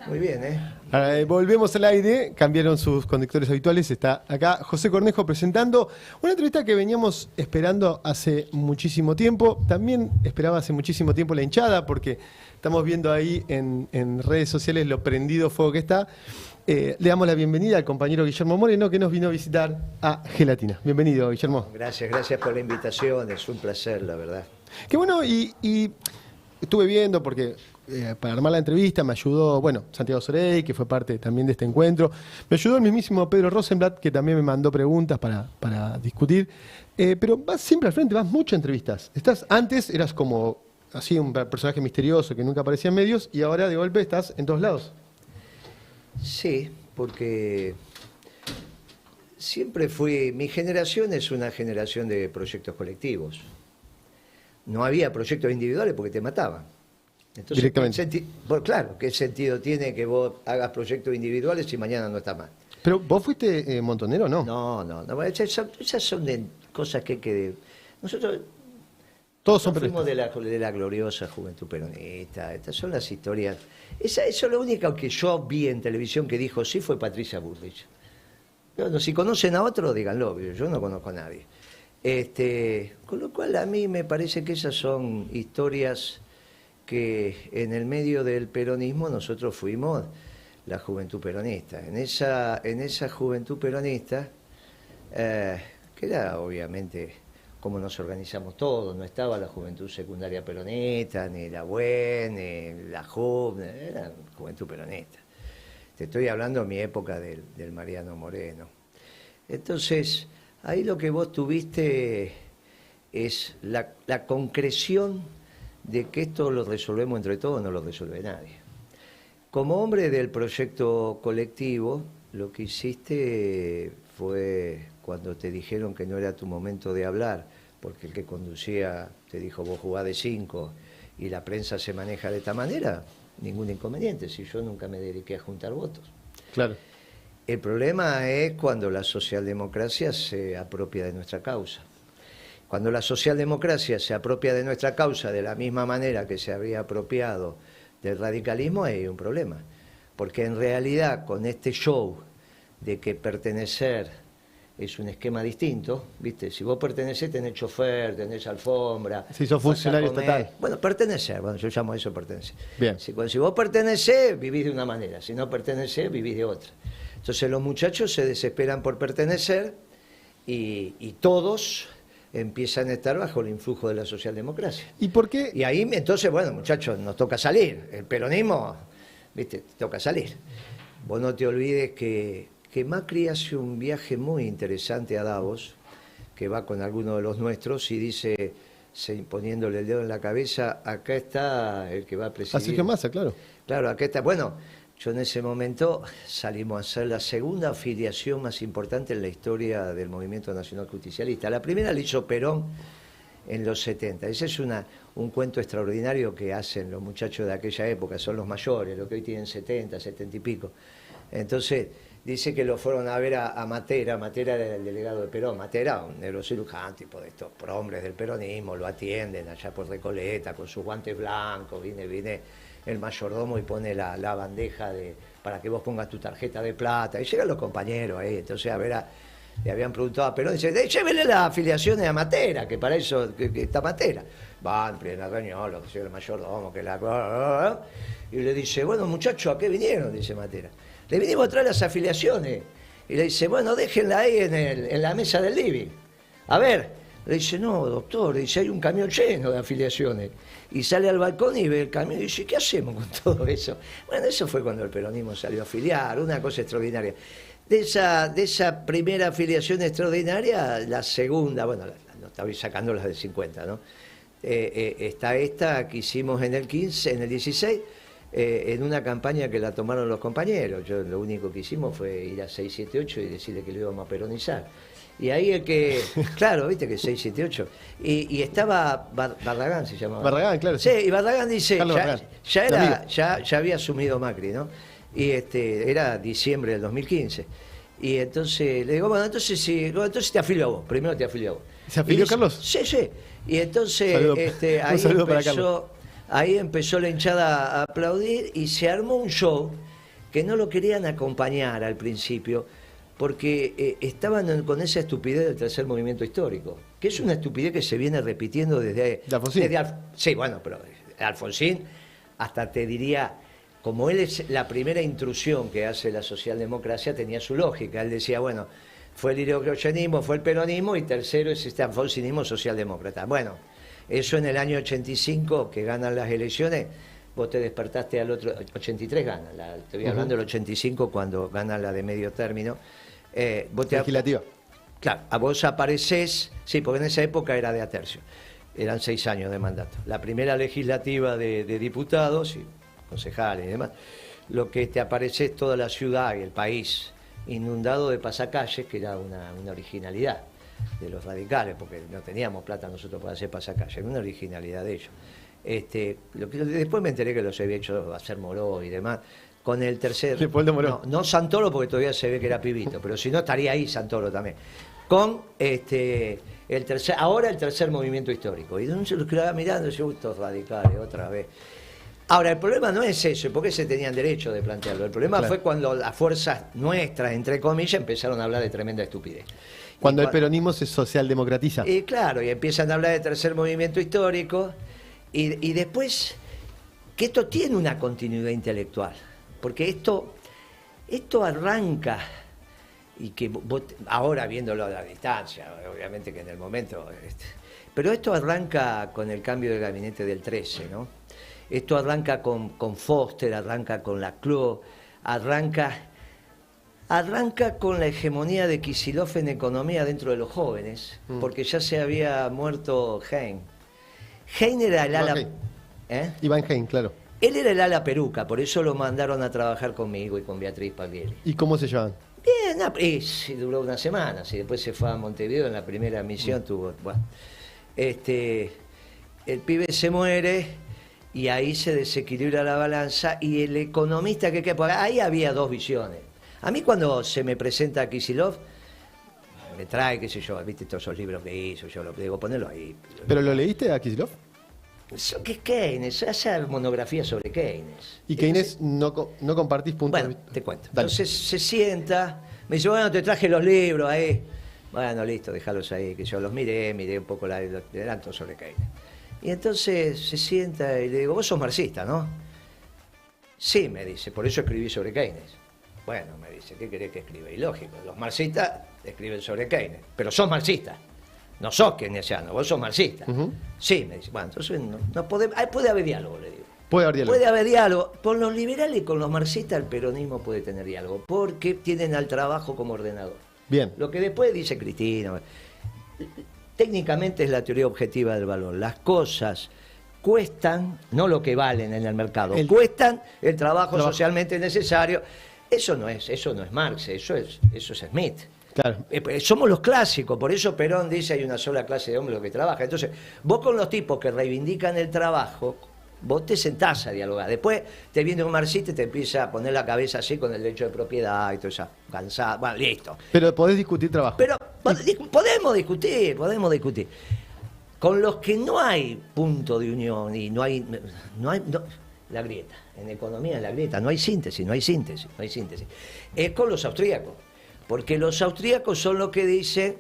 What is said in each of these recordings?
Muy bien, ¿eh? Volvemos al aire, cambiaron sus conductores habituales, está acá José Cornejo presentando una entrevista que veníamos esperando hace muchísimo tiempo, también esperaba hace muchísimo tiempo la hinchada, porque estamos viendo ahí en redes sociales lo prendido fuego que está. Le damos la bienvenida al compañero Guillermo Moreno, que nos vino a visitar a Gelatina. Bienvenido, Guillermo. Gracias por la invitación, es un placer, la verdad. Qué bueno, y estuve viendo, porque para armar la entrevista me ayudó, Santiago Sorey, que fue parte también de este encuentro. Me ayudó el mismísimo Pedro Rosenblatt, que también me mandó preguntas para discutir. Pero vas siempre al frente, vas mucho a entrevistas. Antes eras como así un personaje misterioso que nunca aparecía en medios, y ahora de golpe estás en todos lados. Sí, porque siempre mi generación es una generación de proyectos colectivos. No había proyectos individuales porque te mataban. Entonces, directamente. Claro, ¿qué sentido tiene que vos hagas proyectos individuales si mañana no estás más? ¿Pero vos fuiste montonero o no? No. Esas son de cosas que hay que... Nosotros todos son fuimos de la gloriosa juventud peronista. Estas son las historias. Eso es lo único que yo vi en televisión que dijo sí fue Patricia Bullrich. Bueno, si conocen a otro, díganlo, yo no conozco a nadie. Con lo cual a mí me parece que esas son historias que en el medio del peronismo nosotros fuimos la juventud peronista. En esa juventud peronista, que era obviamente como nos organizamos todos, no estaba la juventud secundaria peronista, ni la BUEN, ni la JUB, era juventud peronista. Te estoy hablando de mi época del Mariano Moreno. Entonces, ahí lo que vos tuviste es la concreción de que esto lo resolvemos entre todos, no lo resuelve nadie. Como hombre del proyecto colectivo, lo que hiciste fue cuando te dijeron que no era tu momento de hablar, porque el que conducía te dijo vos jugás de 5 y la prensa se maneja de esta manera, ningún inconveniente, si yo nunca me dediqué a juntar votos. Claro. El problema es cuando la socialdemocracia se apropia de nuestra causa. Cuando la socialdemocracia se apropia de nuestra causa de la misma manera que se había apropiado del radicalismo, hay un problema. Porque en realidad con este show de que pertenecer es un esquema distinto, ¿viste? Si vos pertenecés tenés chofer, tenés alfombra. Si sos funcionario estatal. Bueno, pertenecer, yo llamo a eso pertenecer. Bien. Si vos pertenecés, vivís de una manera, si no pertenecés, vivís de otra. Entonces los muchachos se desesperan por pertenecer y todos empiezan a estar bajo el influjo de la socialdemocracia. ¿Y por qué? Y ahí, entonces, muchachos, nos toca salir. El peronismo, ¿viste? Te toca salir. Vos no te olvides que Macri hace un viaje muy interesante a Davos, que va con alguno de los nuestros y dice, poniéndole el dedo en la cabeza, acá está el que va a presidir. Así que Massa, claro. Claro, acá está. Bueno, yo en ese momento salimos a hacer la segunda afiliación más importante en la historia del movimiento nacional justicialista. La primera la hizo Perón en los 70. Ese es un cuento extraordinario que hacen los muchachos de aquella época, son los mayores, los que hoy tienen 70, 70 y pico. Entonces, dice que lo fueron a ver a Matera. Matera era el delegado de Perón. Matera, un neurocirujano, tipo de estos prohombres del peronismo, lo atienden allá por Recoleta con sus guantes blancos, viene el mayordomo y pone la bandeja para que vos pongas tu tarjeta de plata. Y llegan los compañeros ahí, entonces le habían preguntado a Perón, dice, llévele las afiliaciones a Matera, que para eso que está Matera. Van, primera reunión, lo que sea el mayordomo, y le dice, bueno muchachos, ¿a qué vinieron? Dice Matera. Le vinimos a traer las afiliaciones. Y le dice, bueno, déjenla ahí en la mesa del living. A ver. Le dice, no, doctor, dice, hay un camión lleno de afiliaciones. Y sale al balcón y ve el camión y dice, ¿qué hacemos con todo eso? Bueno, eso fue cuando el peronismo salió a afiliar, una cosa extraordinaria. De esa primera afiliación extraordinaria, la segunda, no estaba sacando las del 50, ¿no? Está esta que hicimos en el 15, en el 16, en una campaña que la tomaron los compañeros. Yo lo único que hicimos fue ir a 678 y decirle que lo íbamos a peronizar. Y ahí el que, claro, viste que 678. Y estaba Barragán, se llamaba. Barragán, claro. Sí, y Barragán dice, ya había asumido Macri, ¿no? Y era diciembre del 2015. Y entonces le digo, bueno, entonces te afilio a vos, primero te afilio a vos. ¿Se afilió Carlos? Sí. Y entonces ahí empezó la hinchada a aplaudir y se armó un show que no lo querían acompañar al principio, porque estaban con esa estupidez del tercer movimiento histórico, que es una estupidez que se viene repitiendo desde Alfonsín. Sí, bueno, pero Alfonsín, hasta te diría, como él es la primera intrusión que hace la socialdemocracia, tenía su lógica. Él decía, bueno, fue el irigoyenismo, fue el peronismo, y tercero es este alfonsinismo socialdemócrata. Bueno, eso en el año 85, que ganan las elecciones, vos te despertaste al otro, 83 gana, estoy hablando del 85 cuando gana la de medio término. Legislativa. Claro, a vos aparecés, sí, porque en esa época era de a tercio, eran 6 años de mandato. La primera legislativa de diputados y concejales y demás, lo que te aparece es toda la ciudad y el país inundado de pasacalles, que era una originalidad de los radicales, porque no teníamos plata nosotros para hacer pasacalles, era una originalidad de ellos. Después me enteré que los había hecho hacer Moró y demás. Con el tercer... Leopoldo Moró. No Santoro, porque todavía se ve que era pibito, pero si no estaría ahí Santoro también. Con ahora el tercer movimiento histórico. Y uno se los quedaba mirando y decía, estos radicales, otra vez. Ahora, el problema no es eso, porque se tenían derecho de plantearlo. El problema fue cuando las fuerzas nuestras, entre comillas, empezaron a hablar de tremenda estupidez. Cuando el peronismo se socialdemocratiza. Y claro, y empiezan a hablar de tercer movimiento histórico, y después, que esto tiene una continuidad intelectual, porque esto arranca, y que vos, ahora viéndolo a la distancia, obviamente que en el momento, pero esto arranca con el cambio del gabinete del 13, ¿no? Esto arranca con Foster, arranca con Laclau, arranca con la hegemonía de Kicillof en economía dentro de los jóvenes, porque ya se había muerto Hein. Hein era el ala... Iván Hein, claro. Él era el ala peruca, por eso lo mandaron a trabajar conmigo y con Beatriz Paglieri. ¿Y cómo se llevan? Bien, y duró una semana, y después se fue a Montevideo en la primera misión, tuvo... Bueno, el pibe se muere... Y ahí se desequilibra la balanza, y el economista que queda... Ahí había dos visiones. A mí cuando se me presenta Kicillof, me trae, qué sé yo, viste todos esos libros que hizo, yo lo digo, ponelo ahí. ¿Pero lo leíste a Kicillof? ¿Qué es Keynes? Hacer monografía sobre Keynes. ¿Y Keynes no compartís puntos de vista? Bueno, te cuento. Dale. Entonces se sienta, me dice, bueno, te traje los libros ahí. Bueno, listo, déjalos ahí, que yo los miré un poco el adelanto sobre Keynes. Y entonces se sienta y le digo, vos sos marxista, ¿no? Sí, me dice, por eso escribí sobre Keynes. Bueno, me dice, ¿qué querés que escriba? Y lógico, los marxistas escriben sobre Keynes, pero sos marxista, no sos keynesiano, vos sos marxista. Sí, me dice, bueno, entonces no puede haber diálogo, le digo. Puede haber diálogo. Puede haber diálogo. Con los liberales y con los marxistas el peronismo puede tener diálogo, porque tienen al trabajo como ordenador. Bien. Lo que después dice Cristina... Técnicamente es la teoría objetiva del valor. Las cosas cuestan, no lo que valen en el mercado, cuestan el trabajo socialmente necesario. Eso no es Marx, eso es Smith. Claro. Somos los clásicos, por eso Perón dice hay una sola clase de hombres que trabaja. Entonces, vos con los tipos que reivindican el trabajo, vos te sentás a dialogar. Después te viene un marxista y te empieza a poner la cabeza así con el derecho de propiedad y todo eso. Cansado. Bueno, listo. Pero podés discutir trabajo. Pero podemos discutir. Con los que no hay punto de unión y no hay la grieta. En economía es la grieta. No hay síntesis. Es con los austríacos. Porque los austríacos son los que dicen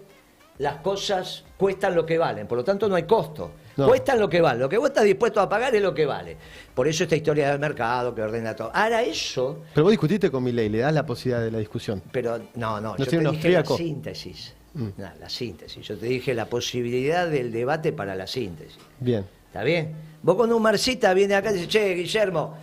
las cosas cuestan lo que valen. Por lo tanto, no hay costo. No. Cuestan lo que vale. Lo que vos estás dispuesto a pagar es lo que vale. Por eso esta historia del mercado que ordena todo. Ahora eso... Pero vos discutiste con Milei, le das la posibilidad de la discusión. Pero no, yo te dije la síntesis. La síntesis. Yo te dije la posibilidad del debate para la síntesis. Bien. ¿Está bien? Vos con un marxista viene acá y dice, che, Guillermo,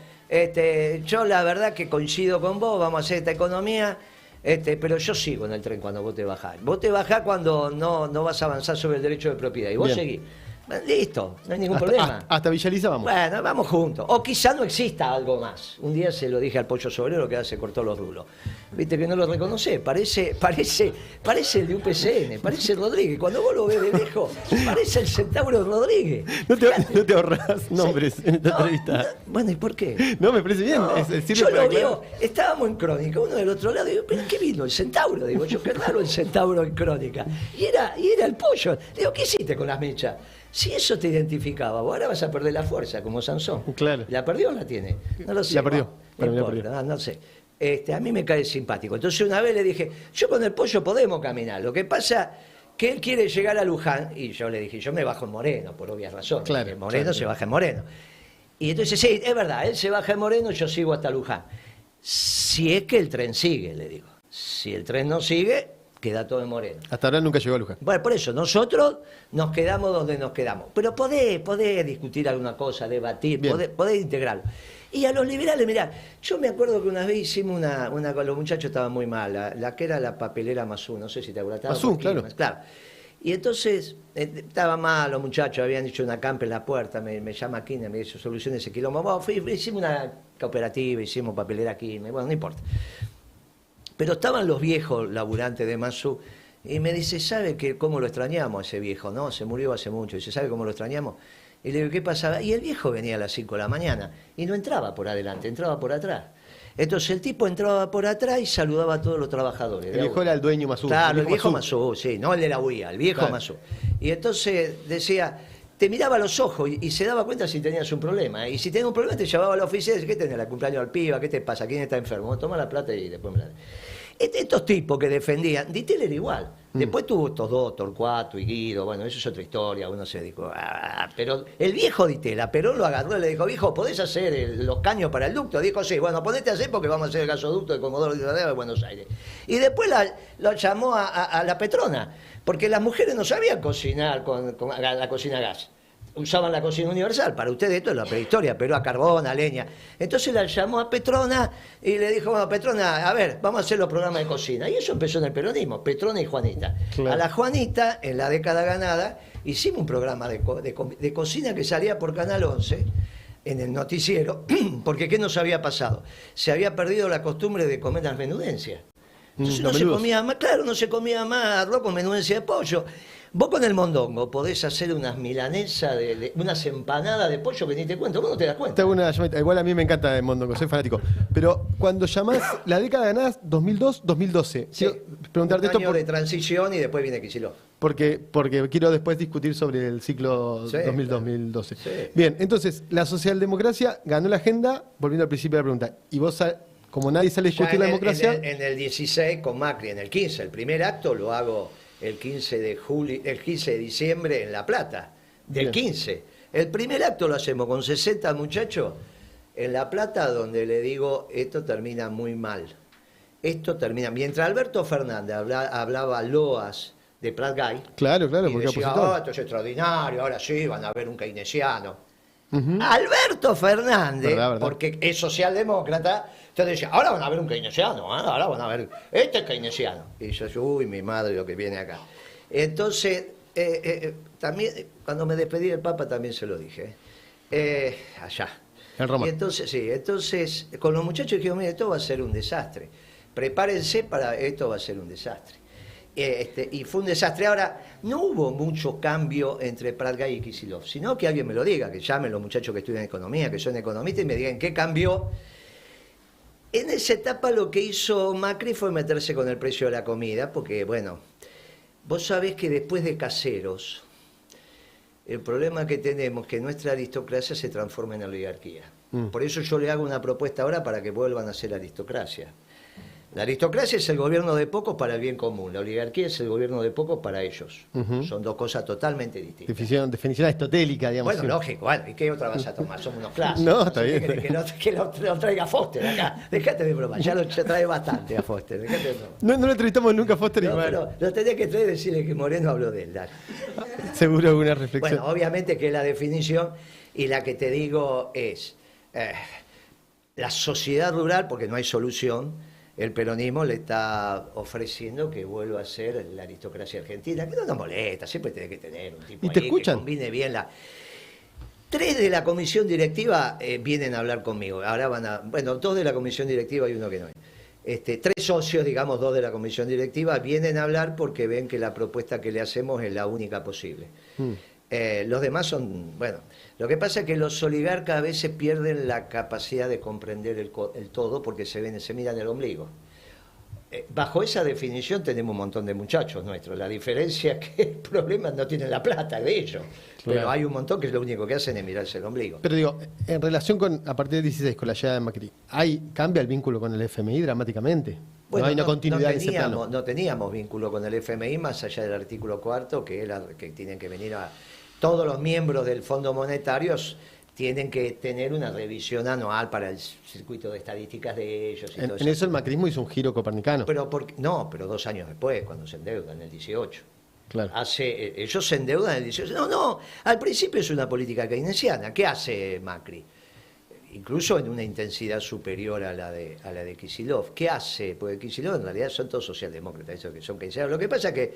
yo la verdad que coincido con vos, vamos a hacer esta economía... pero yo sigo en el tren cuando vos te bajás. Vos te bajás cuando no vas a avanzar sobre el derecho de propiedad. Y vos Bien. Seguís. Listo, no hay ningún problema. Hasta Villaliza vamos. Bueno, vamos juntos. O quizá no exista algo más. Un día se lo dije al Pollo Sobrero que ya se cortó los rulos. Viste que no lo reconoce. Parece el de UPCN, parece Rodríguez. Cuando vos lo ves de lejos, parece el Centauro Rodríguez. No te ahorras nombres en esta entrevista. Bueno, ¿y por qué? No, me parece bien. Yo lo veo, estábamos en Crónica, uno del otro lado, y digo, ¿pero qué vino? El Centauro, digo yo, qué raro el Centauro en Crónica. Y era el Pollo. Digo, ¿qué hiciste con las mechas? Si eso te identificaba, vos ahora vas a perder la fuerza, como Sansón. Claro. ¿La perdió o la tiene? No lo sé. La perdió. No sé. a mí me cae simpático. Entonces una vez le dije, yo con el Pollo podemos caminar, lo que pasa que él quiere llegar a Luján, y yo le dije, yo me bajo en Moreno, por obvias razones, Claro, en Moreno claro. se baja en Moreno. Y entonces, sí, es verdad, él se baja en Moreno, yo sigo hasta Luján. Si es que el tren sigue, le digo. Si el tren no sigue, queda todo en Moreno. Hasta ahora nunca llegó a Luján. Bueno, por eso, nosotros nos quedamos donde nos quedamos. Pero podés discutir alguna cosa, debatir, podés integrarlo. Y a los liberales, mirá, yo me acuerdo que una vez hicimos una con los muchachos, estaban muy mal, la que era la papelera Mazú, no sé si te acuerdas. Mazú, claro. Claro. Y entonces, estaba mal, los muchachos habían hecho una campa en la puerta, me llama Quilmes, me dice, solucione ese quilombo. Bueno, hicimos una cooperativa, hicimos papelera Quilmes, bueno, no importa. Pero estaban los viejos laburantes de Mazú, y me dice, ¿sabe cómo lo extrañamos a ese viejo? No, se murió hace mucho. Dice, ¿sabe cómo lo extrañamos? Y le digo, ¿qué pasaba? Y el viejo venía a las 5 de la mañana y no entraba por adelante, entraba por atrás. Entonces el tipo entraba por atrás y saludaba a todos los trabajadores. El viejo era el dueño Mazú. Claro, el viejo Mazú, sí, no el de la UIA, el viejo Claro. Mazú. Y entonces decía, te miraba a los ojos y se daba cuenta si tenías un problema. Y si tenías un problema te llevaba a la oficina y decía, ¿qué tenés? ¿El cumpleaños al piba? ¿Qué te pasa? ¿Quién está enfermo? Toma la plata y después me la... Estos tipos que defendían, Di Teller era igual. Después tuvo estos dos, Torcuato y Guido, bueno, eso es otra historia, uno se dijo, pero el viejo Di Teller, Perón lo agarró y le dijo, viejo, ¿podés hacer los caños para el ducto? Dijo, sí, bueno, ponete a hacer porque vamos a hacer el gasoducto de Comodoro Rivadavia de Buenos Aires. Y después lo llamó a la Petrona, porque las mujeres no sabían cocinar con la cocina a gas. Usaban la cocina universal, para ustedes esto es la prehistoria, pero a carbón, a leña. Entonces la llamó a Petrona y le dijo, bueno, Petrona, a ver, vamos a hacer los programas de cocina. Y eso empezó en el peronismo, Petrona y Juanita. Claro. A la Juanita, en la década ganada, hicimos un programa de cocina que salía por Canal 11, en el noticiero, porque ¿qué nos había pasado? Se había perdido la costumbre de comer las menudencias. Entonces no se comía más, claro, no se comía más arroz con menudencia de pollo. Vos con el mondongo podés hacer unas milanesas, unas empanadas de pollo que ni te cuento, vos no te das cuenta. Te hago una llamadita. Igual a mí me encanta el Mondongo, soy fanático. Pero cuando llamás la década ganada 2002-2012, Sí, quiero preguntarte un esto año de transición y después viene Kicillof. porque quiero después discutir sobre el ciclo Sí, 2000-2012. Sí. Bien, entonces, la socialdemocracia ganó la agenda, volviendo al principio de la pregunta. Y vos, como nadie sale a discutir la democracia... En el 16 con Macri, en el 15, el primer acto lo hago el 15 de diciembre en La Plata, del Bien. 15. El primer acto lo hacemos con 60 muchachos en La Plata, donde le digo, esto termina muy mal. Esto termina... Mientras Alberto Fernández hablaba loas de Prat Gay, Claro, y porque decía, opositor. esto es extraordinario, ahora sí, van a ver un keynesiano. Alberto Fernández, Verdad. porque es socialdemócrata, entonces decía, ahora van a ver un keynesiano, ahora van a ver, este es keynesiano. Y yo, uy, mi madre, lo que viene acá. Entonces, también, cuando me despedí del Papa también se lo dije, allá. En Roma. Y entonces, con los muchachos dijeron, mire, esto va a ser un desastre. Prepárense para esto va a ser un desastre. Y fue un desastre. Ahora, no hubo mucho cambio entre Prat Gay y Kicillof, sino que alguien me lo diga, que llamen los muchachos que estudian economía, que son economistas, y me digan qué cambió. En esa etapa lo que hizo Macri fue meterse con el precio de la comida, porque, bueno, vos sabés que después de Caseros, el problema que tenemos es que nuestra aristocracia se transforma en oligarquía. Por eso yo le hago una propuesta ahora para que vuelvan a ser aristocracia. La aristocracia es el gobierno de pocos para el bien común, la oligarquía es el gobierno de pocos para ellos. Son dos cosas totalmente distintas. Definición aristotélica, digamos. Bueno, sí. lógico, bueno, ¿y qué otra vas a tomar? Somos unos clásicos. No, está bien. Que lo traiga Foster acá. Déjate de broma, ya lo trae bastante a Foster. Déjate de broma. No lo entrevistamos nunca a Foster No, igual. pero lo tenés que traer y decirle que Moreno habló de él. Dale. Seguro alguna reflexión. Bueno, obviamente que la definición y la que te digo es la sociedad rural, porque no hay solución. El peronismo le está ofreciendo que vuelva a ser la aristocracia argentina, que no nos molesta, siempre tiene que tener un tipo ¿Y te ahí escuchan? que combine bien la... 3 de la comisión directiva vienen a hablar conmigo. Ahora bueno, 2 de la comisión directiva y 1 que no es. 3 socios, digamos, 2 de la comisión directiva, vienen a hablar porque ven que la propuesta que le hacemos es la única posible. Los demás son, bueno, lo que pasa es que los oligarcas a veces pierden la capacidad de comprender el todo porque se miran el ombligo. Bajo esa definición tenemos un montón de muchachos nuestros. La diferencia es que el problema no tienen la plata de ellos. Pero Claro. hay un montón que lo único que hacen es mirarse el ombligo. Pero digo, en relación con, a partir del 16, con la llegada de Macri, ¿cambia el vínculo con el FMI dramáticamente? Bueno, no hay una continuidad en ese plano. no teníamos vínculo con el FMI más allá del artículo 4, que era que tienen que venir a... Todos los miembros del Fondo Monetario tienen que tener una revisión anual para el circuito de estadísticas de ellos. Y todo En eso el macrismo hizo un giro copernicano. Pero pero 2 años después, cuando se endeudan, en el 18. Claro. Ellos se endeudan en el 18. No, al principio es una política keynesiana. ¿Qué hace Macri? Incluso en una intensidad superior a la de Kicillof. ¿Qué hace? Porque Kicillof en realidad son todos socialdemócratas, esos que son keynesianos. Lo que pasa es que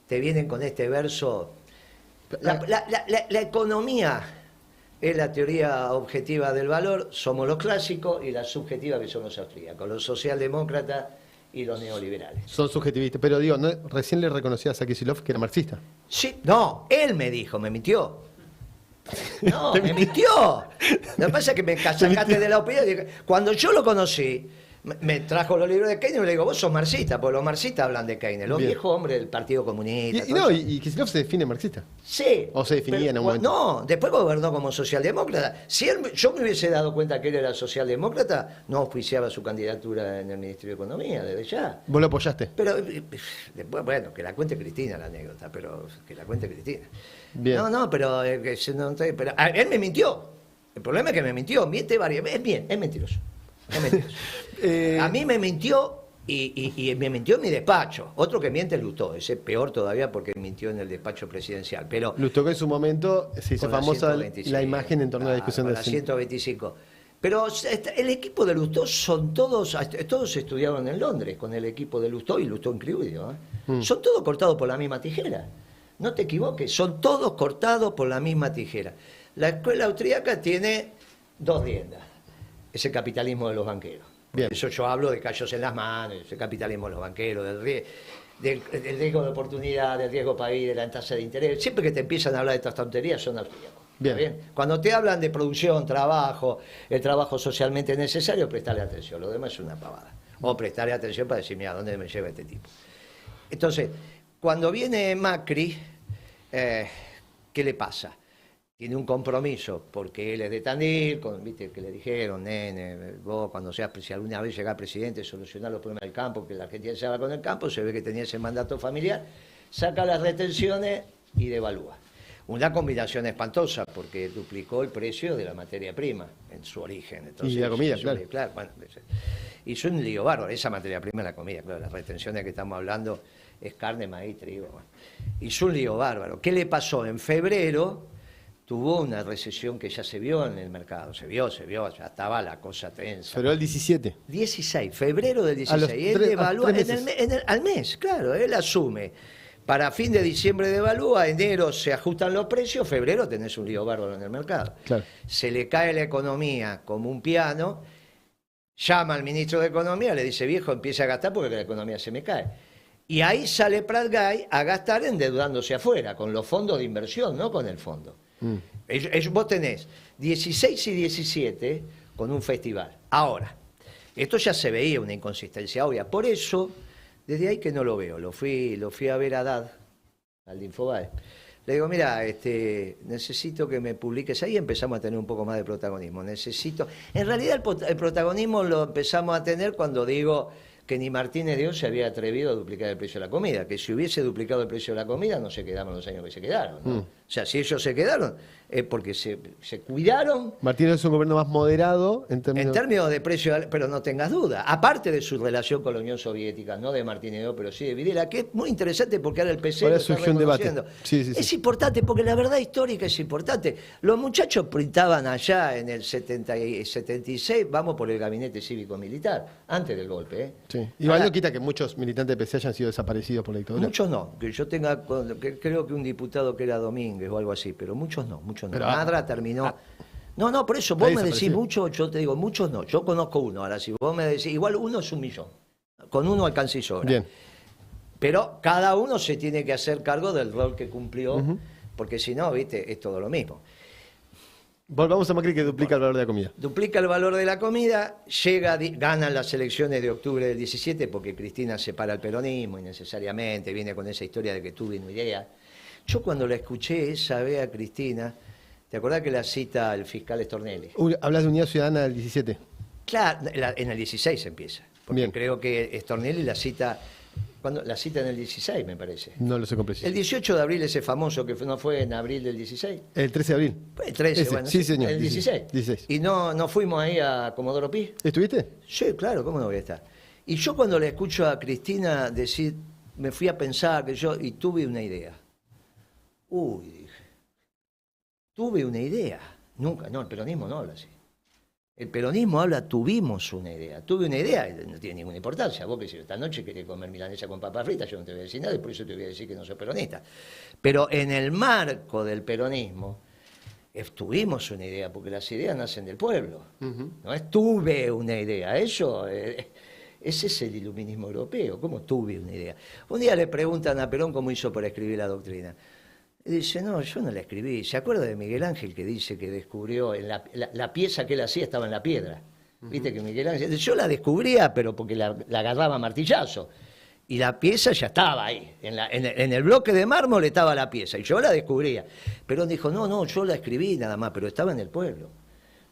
te vienen con este verso. La economía es la teoría objetiva del valor, somos los clásicos, y la subjetiva que son los austríacos, los socialdemócratas y los neoliberales. Son subjetivistas. Pero digo, recién le reconocías a Kicillof que era marxista. Sí, no, él me dijo, me mintió. No, me mintió. Lo que pasa es que me sacaste de la opinión. Cuando yo lo conocí, me trajo los libros de Keynes y le digo, vos sos marxista, porque los marxistas hablan de Keynes, los Bien. viejos hombres del Partido Comunista. Y Kicillof se define marxista. Sí. ¿O se definía en un momento? No, después gobernó como socialdemócrata. Si yo me hubiese dado cuenta que él era socialdemócrata, no auspiciaba su candidatura en el Ministerio de Economía, desde ya. ¿Vos lo apoyaste? Pero después, bueno, que la cuente Cristina la anécdota, pero que la cuente Cristina. Bien. No, pero, pero él me mintió. El problema es que me mintió, miente varias veces. Es mentiroso. Es mentiroso. A mí me mintió y me mintió en mi despacho. Otro que miente es Lustó, ese es peor todavía porque mintió en el despacho presidencial. Pero Lustó, que en su momento se hizo con la famosa 126, la imagen en torno a la discusión con de la 125. Pero el equipo de Lustó son todos estudiaron en Londres con el equipo de Lustó y Lustó incluido. Son todos cortados por la misma tijera. No te equivoques, son todos cortados por la misma tijera. La escuela austríaca tiene 2 riendas. Es el capitalismo de los banqueros. Bien. Eso yo hablo de callos en las manos, ese capitalismo de los banqueros, del riesgo de oportunidad, del riesgo país, de la tasa de interés. Siempre que te empiezan a hablar de estas tonterías son austríacos. Bien. Cuando te hablan de producción, trabajo, el trabajo socialmente necesario, prestarle atención. Lo demás es una pavada. O prestarle atención para decir, mira, ¿dónde me lleva este tipo? Entonces, cuando viene Macri, ¿qué le pasa? Tiene un compromiso, porque él es de Tandil, viste que le dijeron, nene, vos cuando seas, si alguna vez llegás presidente, solucionar los problemas del campo, que la Argentina se haga con el campo, se ve que tenía ese mandato familiar, saca las retenciones y devalúa. Una combinación espantosa, porque duplicó el precio de la materia prima en su origen. Entonces, y la comida, claro. Bueno, hizo un lío bárbaro, esa materia prima es la comida, claro, las retenciones que estamos hablando es carne, maíz, trigo. Bueno. Hizo un lío bárbaro. ¿Qué le pasó? En febrero tuvo una recesión que ya se vio en el mercado, se vio, ya estaba la cosa tensa. Pero el 17. 16, febrero del 16. Él evalúa al mes, claro, él asume. Para fin de diciembre devalúa, enero se ajustan los precios, febrero tenés un lío bárbaro en el mercado. Claro. Se le cae la economía como un piano, llama al ministro de Economía, le dice, viejo, empieza a gastar porque la economía se me cae. Y ahí sale Prat Gay a gastar endeudándose afuera, con los fondos de inversión, no con el fondo. Vos tenés 16 y 17 con un festival. Ahora, esto ya se veía una inconsistencia obvia. Por eso, desde ahí que no lo veo. Lo fui a ver a Dad, al de Infobae. Le digo, mira, necesito que me publiques. Ahí empezamos a tener un poco más de protagonismo. En realidad el protagonismo lo empezamos a tener cuando digo que ni Martínez de Oz se había atrevido a duplicar el precio de la comida, que si hubiese duplicado el precio de la comida no se quedaban los años que se quedaron, ¿no? O sea, si ellos se quedaron es porque se cuidaron. Martínez es un gobierno más moderado en términos de precio, pero no tengas duda, aparte de su relación con la Unión Soviética, no de Martínez de Oz, pero sí de Videla, que es muy interesante porque ahora el PC ahora lo está surgió un debate. Sí. Es importante porque la verdad histórica es importante. Los muchachos printaban allá en el 70 y 76, vamos por el gabinete cívico-militar, antes del golpe, ¿eh? Sí. Igual no quita que muchos militantes de PC hayan sido desaparecidos por la dictadura. Muchos no, que yo tenga, creo que un diputado que era Domínguez o algo así, pero muchos no. Pero Madra terminó. No, por eso vos me decís mucho, yo te digo muchos no. Yo conozco uno. Ahora, si vos me decís, igual uno es 1.000.000. Con uno alcanza y sobra. Bien. Pero cada uno se tiene que hacer cargo del rol que cumplió, porque si no, viste, es todo lo mismo. Volvamos a Macri, que duplica el valor de la comida. Duplica el valor de la comida, ganan las elecciones de octubre del 17 porque Cristina separa el peronismo innecesariamente, viene con esa historia de que tuve una idea. Yo cuando la escuché esa vez a Cristina, ¿te acordás que la cita el fiscal Stornelli? Hablas de Unidad Ciudadana del 17. Claro, en el 16 empieza, porque Bien. creo que Stornelli la cita... ¿Cuándo? La cita en el 16, me parece. No lo sé con precisión. El 18 de abril ese famoso, que no fue en abril del 16. El 13 de abril. El 13, Ese, bueno. sí, señor. El 16. 16. Y no fuimos ahí a Comodoro Pi. ¿Estuviste? Sí, claro, ¿cómo no voy a estar? Y yo cuando le escucho a Cristina decir, me fui a pensar y tuve una idea. Uy, dije, tuve una idea. Nunca, no, el peronismo no habla así. El peronismo habla, tuvimos una idea. Tuve una idea, no tiene ninguna importancia. Vos que si esta noche querés comer milanesa con papas fritas, yo no te voy a decir nada y por eso te voy a decir que no soy peronista. Pero en el marco del peronismo, tuvimos una idea, porque las ideas nacen del pueblo. No es tuve una idea. Eso, ese es el iluminismo europeo. ¿Cómo tuve una idea? Un día le preguntan a Perón cómo hizo para escribir la doctrina. Y dice, no, yo no la escribí. ¿Se acuerda de Miguel Ángel que dice que descubrió, la pieza que él hacía estaba en la piedra? Viste que Miguel Ángel, yo la descubría, pero porque la agarraba a martillazo. Y la pieza ya estaba ahí. En el bloque de mármol estaba la pieza. Y yo la descubría. Perón dijo, no, yo la escribí nada más, pero estaba en el pueblo.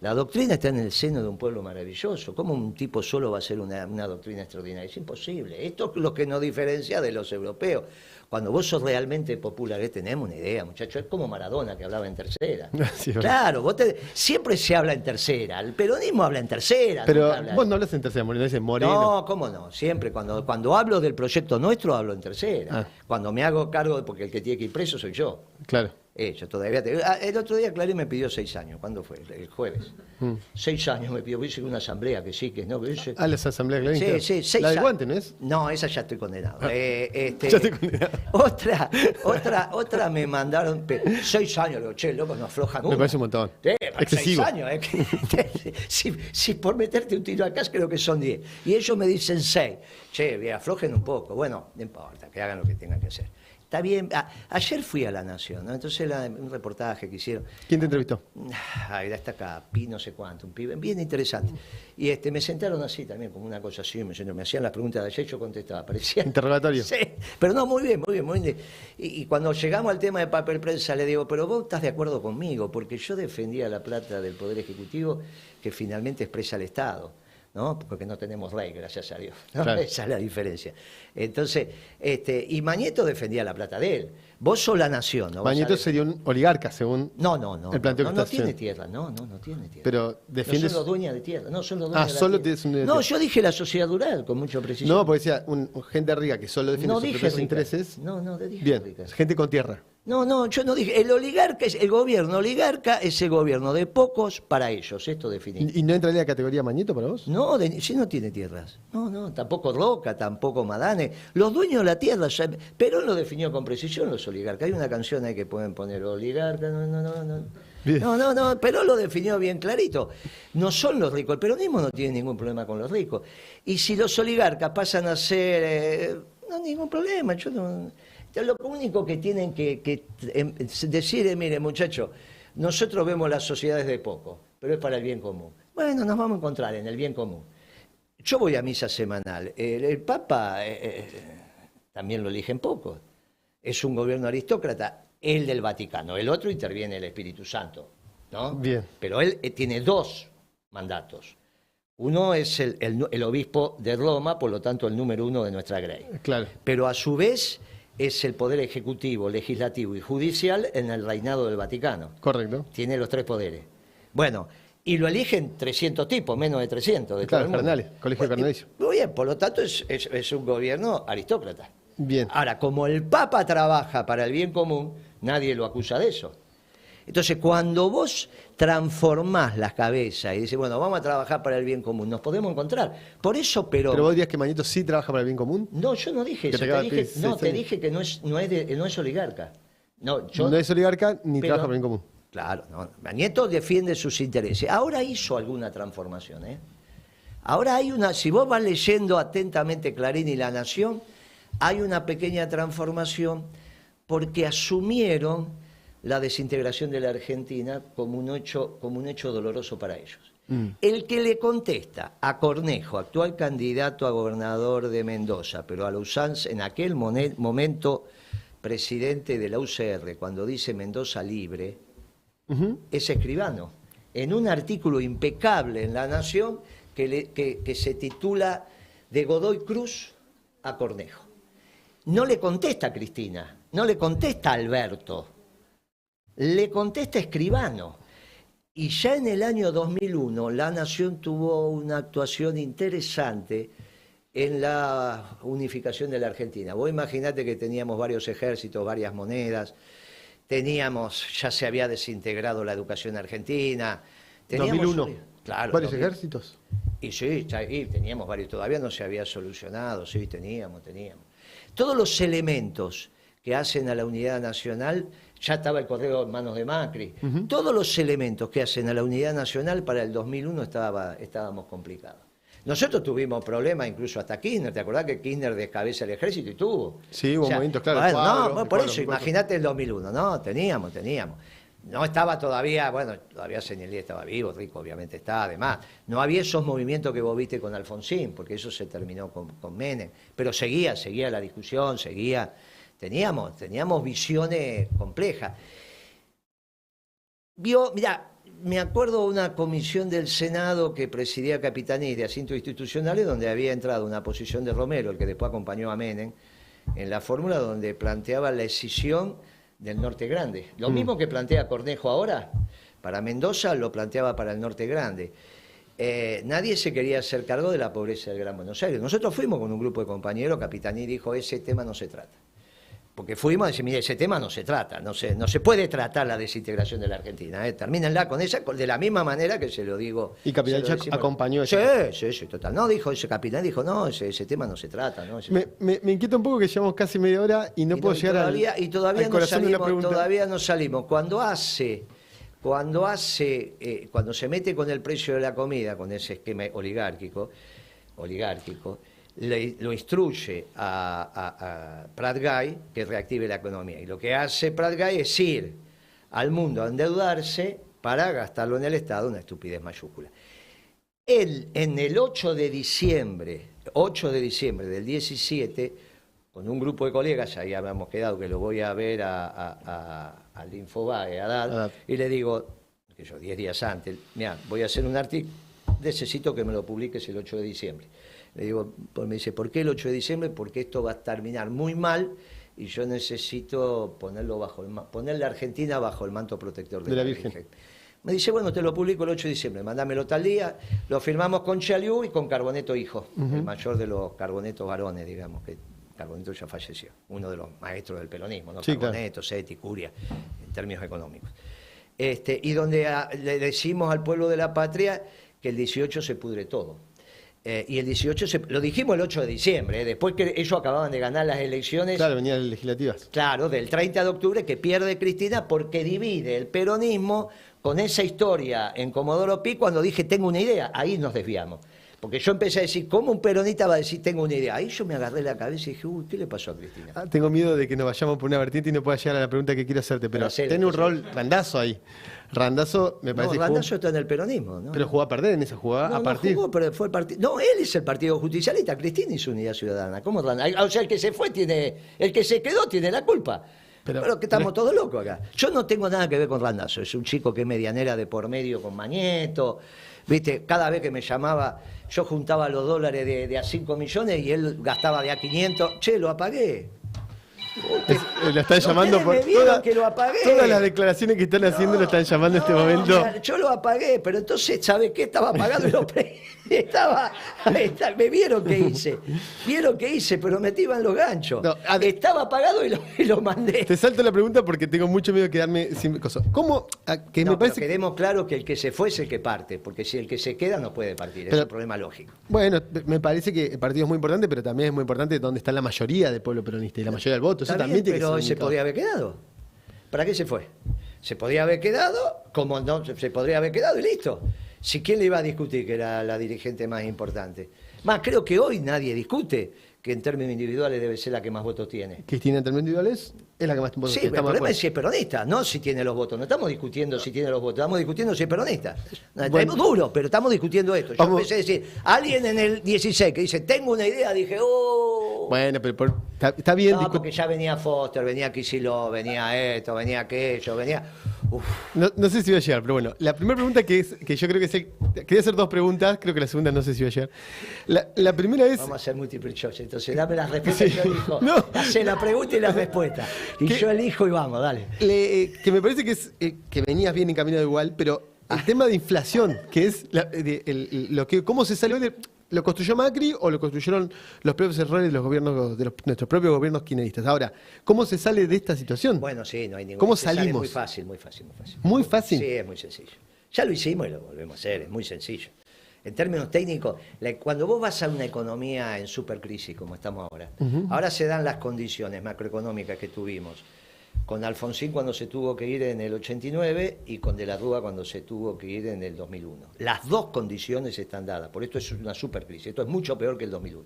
La doctrina está en el seno de un pueblo maravilloso. ¿Cómo un tipo solo va a ser una doctrina extraordinaria? Es imposible. Esto es lo que nos diferencia de los europeos. Cuando vos sos realmente popular, tenemos una idea, muchachos. Es como Maradona, que hablaba en tercera. Sí, claro, siempre se habla en tercera. El peronismo habla en tercera. Pero vos no hablas en tercera, Moreno, dices Moreno. No, ¿cómo no? Siempre. Cuando hablo del proyecto nuestro, hablo en tercera. Cuando me hago cargo, porque el que tiene que ir preso soy yo. Claro. Yo todavía el otro día Clarín me pidió 6 años. ¿Cuándo fue? El jueves. 6 años me pidió. Hice una asamblea que sí, que no. Que las asambleas Clarín. Sí, claro. sí, 6 ¿La del años. guante, no es? No, esa ya estoy condenado. Ya estoy condenado. Otra me mandaron 6 años. Le digo, che, loco, no aflojan uno. Me parece un montón. Excesivo. 6 años. Si por meterte un tiro acá, creo que son 10. Y ellos me dicen 6. Che, aflojen un poco. Bueno, no importa, que hagan lo que tengan que hacer. Está bien. Ayer fui a La Nación, ¿no? Entonces un reportaje que hicieron. ¿Quién te entrevistó? Era hasta acá, Pi no sé cuánto, un pibe bien interesante. Y me sentaron así también, como una cosa así, me hacían las preguntas de ayer, yo contestaba, parecía... ¿Interrogatorio? Sí, pero no, muy bien. Y cuando llegamos al tema de papel prensa, le digo, pero vos estás de acuerdo conmigo, porque yo defendía la plata del Poder Ejecutivo que finalmente expresa el Estado. ¿No? Porque no tenemos ley, gracias a Dios. ¿No? Claro. Esa es la diferencia. Entonces, y Mañeto defendía la plata de él. Vos sos La Nación, ¿no? Mañeto sería un oligarca, según el planteo no tiene tierra, no tiene tierra. Pero defiendes... No son los dueños de tierra, no son los dueños de la solo tierra. tienes un... No, yo dije la sociedad rural, con mucha precisión. No, porque decía, gente rica que solo defiende sus propios intereses. No dije bien, rica. Gente con tierra. No, yo no dije. El gobierno oligarca es el gobierno de pocos para ellos, esto definido. ¿Y no entraría a la categoría Mañeto para vos? No, si no tiene tierras. No, tampoco Roca, tampoco Madane. Los dueños de la tierra, Perón lo definió con precisión los oligarcas. Hay una canción ahí que pueden poner oligarca, no. Bien. No, Perón lo definió bien clarito. No son los ricos, el peronismo no tiene ningún problema con los ricos. Y si los oligarcas pasan a ser... no hay ningún problema, yo no... Lo único que tienen que decir es, mire muchachos, nosotros vemos las sociedades de poco, pero es para el bien común. Bueno, nos vamos a encontrar en el bien común. Yo voy a misa semanal. El Papa también lo eligen poco. Es un gobierno aristócrata, el del Vaticano. El otro interviene el Espíritu Santo, ¿no? Bien. Pero él tiene 2 mandatos. Uno es el obispo de Roma, por lo tanto el número 1 de nuestra grey. Claro. Pero a su vez... es el poder ejecutivo, legislativo y judicial en el reinado del Vaticano. Correcto. Tiene los 3 poderes. Bueno, y lo eligen 300 tipos, menos de 300. De claro, cardenales, colegio cardenalicio. Muy bien, por lo tanto es un gobierno aristócrata. Bien. Ahora, como el Papa trabaja para el bien común, nadie lo acusa de eso. Entonces, cuando vos transformás las cabezas y dices, bueno, vamos a trabajar para el bien común, nos podemos encontrar. Por eso, ¿Pero vos dirías que Mañeto sí trabaja para el bien común? No, yo no dije eso. Te dije que no es oligarca. No es oligarca ni trabaja para el bien común. Claro, no. Mañeto defiende sus intereses. Ahora hizo alguna transformación, Ahora hay si vos vas leyendo atentamente Clarín y La Nación, hay una pequeña transformación porque asumieron la desintegración de la Argentina como un hecho doloroso para ellos. El que le contesta a Cornejo, actual candidato a gobernador de Mendoza, pero a la usanza, en aquel momento presidente de la UCR, cuando dice Mendoza libre, es Escribano, en un artículo impecable en La Nación que se titula De Godoy Cruz a Cornejo. No le contesta a Cristina, no le contesta a Alberto, le contesta a Escribano. Y ya en el año 2001 La Nación tuvo una actuación interesante en la unificación de la Argentina. Vos imaginate que teníamos varios ejércitos, varias monedas, ya se había desintegrado la educación argentina. Teníamos 2001, claro, varios ejércitos. Y sí, teníamos varios, todavía no se había solucionado, sí, teníamos. Todos los elementos que hacen a la unidad nacional, ya estaba el correo en manos de Macri, todos los elementos que hacen a la unidad nacional para el 2001 estábamos complicados. Nosotros tuvimos problemas, incluso hasta Kirchner, ¿te acordás que Kirchner descabeza el ejército y tuvo? Sí, hubo momentos, claro. Por eso, imagínate el 2001, no, teníamos. No estaba todavía, todavía Senielí estaba vivo, Rico obviamente está, además. No había esos movimientos que vos viste con Alfonsín, porque eso se terminó con Menem. Pero seguía la discusión, teníamos visiones complejas. Mirá, me acuerdo de una comisión del Senado que presidía Capitanich de Asuntos Institucionales, donde había entrado una posición de Romero, el que después acompañó a Menem, en la fórmula donde planteaba la escisión del Norte Grande. Lo mismo que plantea Cornejo ahora, para Mendoza lo planteaba para el Norte Grande. Nadie se quería hacer cargo de la pobreza del Gran Buenos Aires. Nosotros fuimos con un grupo de compañeros, Capitanich dijo, ese tema no se trata. Porque fuimos a decir, mire, ese tema no se trata, no se puede tratar la desintegración de la Argentina, termínenla con esa, de la misma manera que se lo digo. ¿Y Capitanich acompañó eso? Sí, total. No, dijo ese capitán, no, ese tema no se trata. ¿No? Me inquieta un poco que llevamos casi media hora y no puedo llegar al corazón de una pregunta. Todavía no salimos. Cuando se mete con el precio de la comida, con ese esquema oligárquico, lo instruye a Prat Gay que reactive la economía. Y lo que hace Prat Gay es ir al mundo a endeudarse para gastarlo en el Estado, una estupidez mayúscula. Él, en el 8 de diciembre del 17, con un grupo de colegas, ahí habíamos quedado que lo voy a ver al Infobae, a Haddad, y le digo, 10 días antes, mira, voy a hacer un artículo, necesito que me lo publiques el 8 de diciembre. Le digo, pues me dice, ¿por qué el 8 de diciembre? Porque esto va a terminar muy mal y yo necesito poner la Argentina bajo el manto protector de la Virgen. Me dice, bueno, te lo publico el 8 de diciembre, mándamelo tal día. Lo firmamos con Chaliú y con Carboneto hijo, el mayor de los Carbonetos varones, digamos, que Carboneto ya falleció, uno de los maestros del peronismo, ¿no? Sí, Carboneto, claro. Seti, Curia, en términos económicos. Y donde le decimos al pueblo de la patria que el 18 se pudre todo. Y el 18, lo dijimos el 8 de diciembre, después que ellos acababan de ganar las elecciones. Claro, venían las legislativas. Claro, del 30 de octubre que pierde Cristina porque divide el peronismo con esa historia en Comodoro Pi cuando dije tengo una idea, ahí nos desviamos. Porque yo empecé a decir, ¿cómo un peronista va a decir tengo una idea? Ahí yo me agarré la cabeza y dije, uy, ¿qué le pasó a Cristina? Tengo miedo de que nos vayamos por una vertiente y no pueda llegar a la pregunta que quiero hacerte, pero tiene un rol Randazzo ahí. Randazzo me parece que Randazzo está en el peronismo, ¿no? Pero jugó a perder en esa jugada, a partir. No jugó, pero fue el partido. No, él es el partido justicialista, Cristina hizo Unidad Ciudadana. ¿Cómo Randazzo? O sea, el que se quedó tiene la culpa. Pero que estamos todos locos acá. Yo no tengo nada que ver con Randazzo, es un chico que es medianera de por medio con Mañeto. Viste, cada vez que me llamaba, yo juntaba los dólares de a 5 millones y él gastaba de a 500. Che, lo apagué. Lo están llamando por todas las declaraciones que están haciendo, lo están llamando en este momento. Yo lo apagué, pero entonces, ¿sabes qué? Estaba apagado y lo me vieron qué hice, pero me iban los ganchos. No, estaba apagado y lo mandé. Te salto la pregunta porque tengo mucho miedo de quedarme sin cosas. ¿Cómo? Me parece que quedemos claro que el que se fue es el que parte, porque si el que se queda no puede partir, es un problema lógico. Bueno, me parece que el partido es muy importante, pero también es muy importante dónde está la mayoría del pueblo peronista y la mayoría del voto. Eso también tiene que ser. Pero se podría haber quedado. ¿Para qué se fue? Se podía haber quedado, como no se podría haber quedado y listo. Si quién le iba a discutir que era la dirigente más importante. Más, creo que hoy nadie discute que en términos individuales debe ser la que más votos tiene. Cristina, en términos individuales, es la que más votos Sí, tiene. el problema es si es peronista, no si tiene los votos. No estamos discutiendo si tiene los votos, estamos discutiendo si es peronista. Bueno, Es duro, pero estamos discutiendo esto. Yo vamos. empecé a decir, alguien en el 16 que dice, tengo una idea, dije, oh. Bueno, pero está bien. No, porque ya venía Foster, venía Kicillof, venía esto, venía aquello, venía... Uf. No sé si va a llegar, pero bueno, la primera pregunta que yo creo que es quería hacer dos preguntas, creo que la segunda no sé si va a llegar. La primera es... Vamos a hacer multiple choice, entonces dame las respuestas y yo elijo. No. Hacé la pregunta y la respuesta. Y yo elijo y vamos, dale. que me parece que es que venías bien encaminado igual, pero el tema de inflación, que es cómo se salió de... ¿Lo construyó Macri o lo construyeron los propios errores de los gobiernos, nuestros propios gobiernos kirchneristas? Ahora, ¿cómo se sale de esta situación? Bueno, sí, no hay ningún... ¿Cómo se sale salimos? Muy fácil, muy fácil, muy fácil. ¿Muy fácil? Sí, es muy sencillo. Ya lo hicimos y lo volvemos a hacer, es muy sencillo. En términos técnicos, cuando vos vas a una economía en supercrisis, como estamos ahora, ahora se dan las condiciones macroeconómicas que tuvimos con Alfonsín cuando se tuvo que ir en el 89 y con De la Rúa cuando se tuvo que ir en el 2001. Las dos condiciones están dadas, por esto es una supercrisis. Esto es mucho peor que el 2001.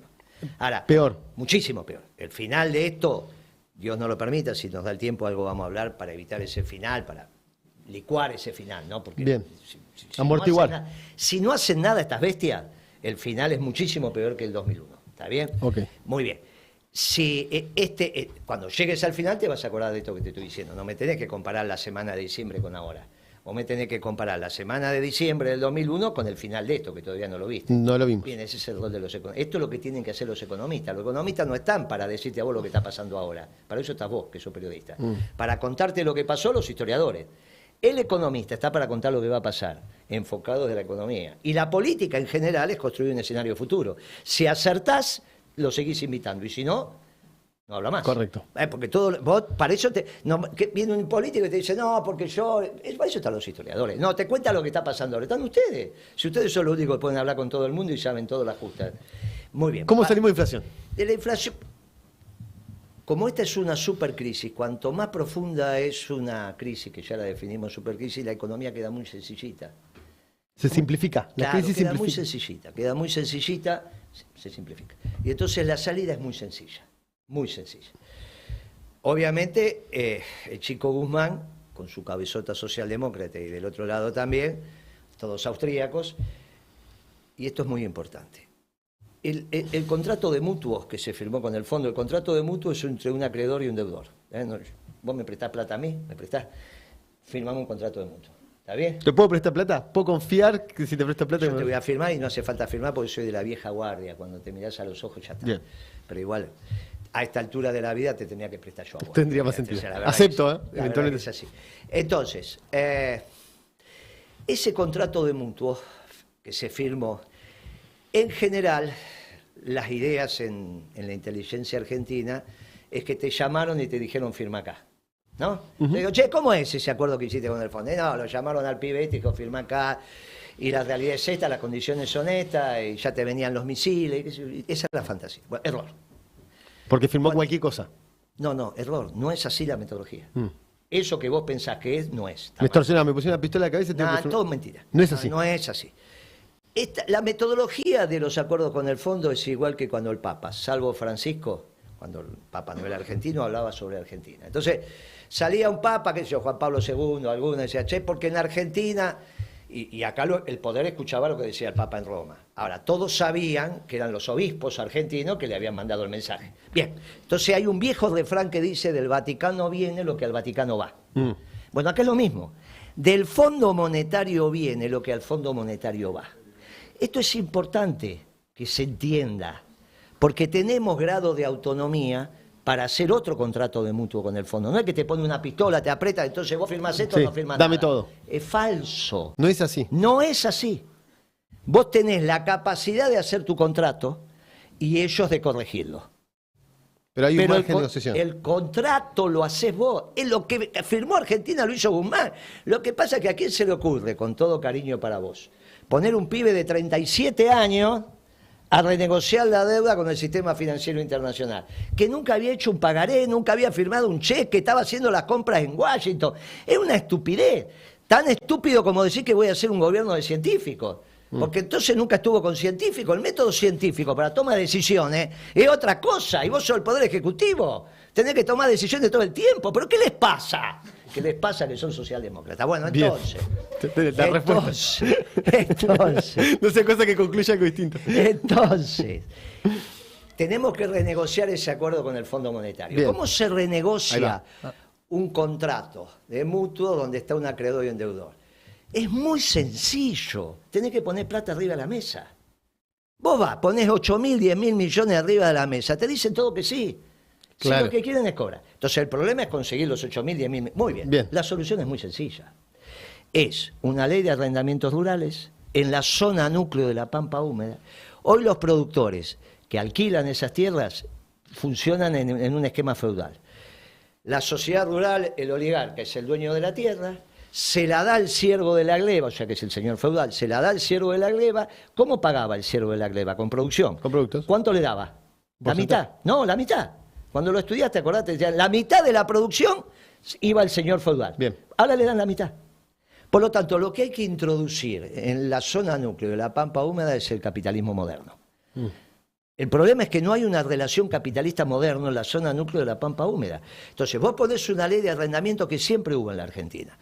Ahora, peor. Muchísimo peor. El final de esto, Dios no lo permita, si nos da el tiempo algo vamos a hablar para evitar ese final, para licuar ese final, ¿no? Porque bien. Si amortiguar. si no hacen nada estas bestias, el final es muchísimo peor que el 2001. ¿Está bien? Ok. Muy bien. Si cuando llegues al final te vas a acordar de esto que te estoy diciendo. No me tenés que comparar la semana de diciembre con ahora. Vos me tenés que comparar la semana de diciembre del 2001 con el final de esto, que todavía no lo viste. No lo vimos. Bien, ese es el rol de los economistas. Esto es lo que tienen que hacer los economistas. Los economistas no están para decirte a vos lo que está pasando ahora. Para eso estás vos, que sos periodista. Para contarte lo que pasó, los historiadores. El economista está para contar lo que va a pasar, enfocado de la economía. Y la política en general es construir un escenario futuro. Si acertás, lo seguís invitando. Y si no, no habla más. Correcto. Porque vos, para eso viene un político y te dice, no, porque yo... Para eso están los historiadores. No, te cuenta lo que está pasando ahora. Están ustedes. Si ustedes son los únicos que pueden hablar con todo el mundo y saben todas las justas. Muy bien. ¿Cómo salimos de inflación? De la inflación... Como esta es una supercrisis, cuanto más profunda es una crisis, que ya la definimos supercrisis, la economía queda muy sencillita. Se simplifica. La crisis queda simplifica. muy sencillita, se simplifica. Y entonces la salida es muy sencilla, muy sencilla. Obviamente, el chico Guzmán, con su cabezota socialdemócrata y del otro lado también, todos austríacos, y esto es muy importante. El contrato de mutuos que se firmó con el fondo, el contrato de mutuo es entre un acreedor y un deudor. Vos me prestás plata a mí, firmamos un contrato de mutuo. ¿Está bien? ¿Te puedo prestar plata? ¿Puedo confiar que si te presto plata? Yo te voy a firmar y no hace falta firmar porque soy de la vieja guardia. Cuando te mirás a los ojos ya está. Bien. Pero igual, a esta altura de la vida te tenía que prestar yo a vos. Tendría más sentido. Entonces, Acepto, eventualmente es así. Entonces, ese contrato de mutuo que se firmó, en general, las ideas en la inteligencia argentina es que te llamaron y te dijeron firma acá. ¿No? Le digo, che, ¿cómo es ese acuerdo que hiciste con el fondo? No, lo llamaron al pibe y dijo, firma acá, y la realidad es esta, las condiciones son estas, y ya te venían los misiles, esa es la fantasía. Bueno, error. Porque firmó cualquier cosa. No, error, no es así la metodología. Eso que vos pensás que es, no es. Me extorsionaron, me pusieron una pistola en la cabeza y tengo que firmar. Todo mentira. No es así. No es así. La metodología de los acuerdos con el fondo es igual que cuando el Papa, salvo Francisco, cuando el Papa no era argentino, hablaba sobre Argentina. Entonces, salía un Papa, qué sé yo, Juan Pablo II, alguno decía, che, porque en Argentina, y acá el poder escuchaba lo que decía el Papa en Roma. Ahora, todos sabían que eran los obispos argentinos que le habían mandado el mensaje. Bien, entonces hay un viejo refrán que dice, del Vaticano viene lo que al Vaticano va. Bueno, acá es lo mismo. Del Fondo Monetario viene lo que al Fondo Monetario va. Esto es importante que se entienda, porque tenemos grado de autonomía para hacer otro contrato de mutuo con el fondo. No es que te pone una pistola, te aprieta, entonces vos firmás esto o no firmás nada. Dame todo. Es falso. No es así. No es así. Vos tenés la capacidad de hacer tu contrato y ellos de corregirlo. Pero hay un margen de negociación. El contrato lo haces vos. Es lo que firmó Argentina, lo hizo Guzmán. Lo que pasa es que a quién se le ocurre, con todo cariño para vos, poner un pibe de 37 años a renegociar la deuda con el sistema financiero internacional, que nunca había hecho un pagaré, nunca había firmado un cheque, estaba haciendo las compras en Washington. Es una estupidez. Tan estúpido como decir que voy a hacer un gobierno de científicos. Porque entonces nunca estuvo con científicos. El método científico para toma de decisiones es otra cosa. Y vos sos el Poder Ejecutivo. Tenés que tomar decisiones todo el tiempo. ¿Pero qué les pasa? ¿Qué les pasa que son socialdemócratas? Bueno, entonces... Entonces... No sé cosa que concluya algo distinto. Entonces... Tenemos que renegociar ese acuerdo con el Fondo Monetario. Bien. ¿Cómo se renegocia un contrato de mutuo donde está un acreedor y un deudor? Es muy sencillo. Tenés que poner plata arriba de la mesa. Vos vas, ponés 8.000, 10.000 millones arriba de la mesa. Te dicen todo que sí. Claro. Si lo que quieren es cobrar. Entonces el problema es conseguir los 8.000, 10.000. Muy bien. Bien. La solución es muy sencilla. Es una ley de arrendamientos rurales en la zona núcleo de la Pampa Húmeda. Hoy los productores que alquilan esas tierras funcionan en un esquema feudal. La sociedad rural, el oligarca es el dueño de la tierra, se la da al siervo de la gleba, o sea que es el señor feudal, se la da al siervo de la gleba. ¿Cómo pagaba el siervo de la gleba? Con producción. Con productos. ¿Cuánto le daba? ¿La mitad? No, la mitad. Cuando lo estudiaste, acordate, decían, la mitad de la producción iba al señor feudal. Bien. Ahora le dan la mitad. Por lo tanto, lo que hay que introducir en la zona núcleo de la Pampa Húmeda es el capitalismo moderno. El problema es que no hay una relación capitalista moderna en la zona núcleo de la Pampa Húmeda. Entonces, vos ponés una ley de arrendamiento que siempre hubo en la Argentina,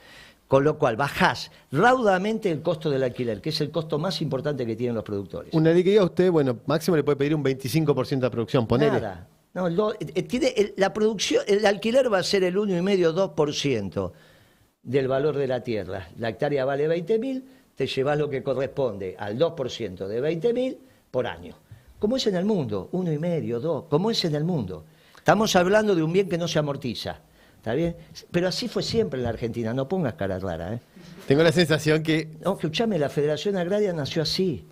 con lo cual bajás raudamente el costo del alquiler, que es el costo más importante que tienen los productores. Una ley que diga usted, bueno, máximo le puede pedir un 25% de producción, ponele. Nada. No, la producción, el alquiler va a ser el 1,5-2% del valor de la tierra. La hectárea vale 20.000, te llevas lo que corresponde al 2% de 20.000 por año. Como es en el mundo, 1,5, 2, como es en el mundo. Estamos hablando de un bien que no se amortiza, ¿está bien? Pero así fue siempre en la Argentina, no pongas cara rara, ¿eh? Tengo la sensación que... No, escuchame, la Federación Agraria nació así.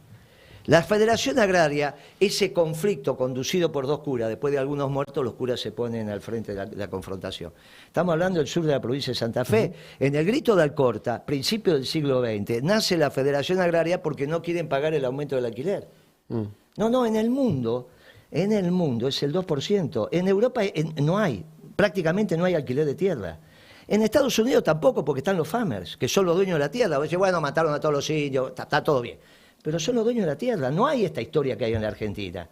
La Federación Agraria, ese conflicto conducido por dos curas, después de algunos muertos, los curas se ponen al frente de la confrontación. Estamos hablando del sur de la provincia de Santa Fe. En el Grito de Alcorta, principio del siglo XX, nace la Federación Agraria porque no quieren pagar el aumento del alquiler. No, en el mundo es el 2%. En Europa no hay, prácticamente no hay alquiler de tierra. En Estados Unidos tampoco, porque están los farmers, que son los dueños de la tierra. Oye, bueno, mataron a todos los indios, está todo bien. Pero son los dueños de la tierra, no hay esta historia que hay en la Argentina.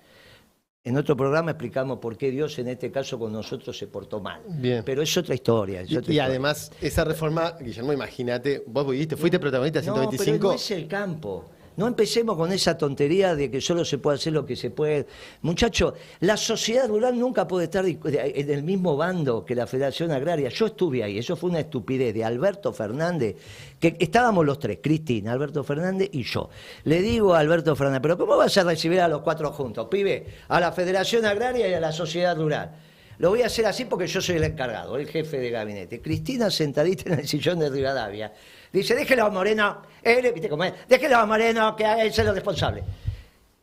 En otro programa explicamos por qué Dios en este caso con nosotros se portó mal. Bien. Pero es otra historia. Y además, esa reforma, Guillermo, imagínate, vos fuiste protagonista de 125. No, pero no es el campo. No empecemos con esa tontería de que solo se puede hacer lo que se puede. Muchachos, la sociedad rural nunca puede estar en el mismo bando que la Federación Agraria. Yo estuve ahí, eso fue una estupidez de Alberto Fernández, que estábamos los tres, Cristina, Alberto Fernández y yo. Le digo a Alberto Fernández, pero ¿cómo vas a recibir a los cuatro juntos, pibe? A la Federación Agraria y a la sociedad rural. Lo voy a hacer así porque yo soy el encargado, el jefe de gabinete. Cristina sentadita en el sillón de Rivadavia. Dice, déjelo a Moreno, ¿viste cómo es? Déjelo a Moreno, que él sea el responsable.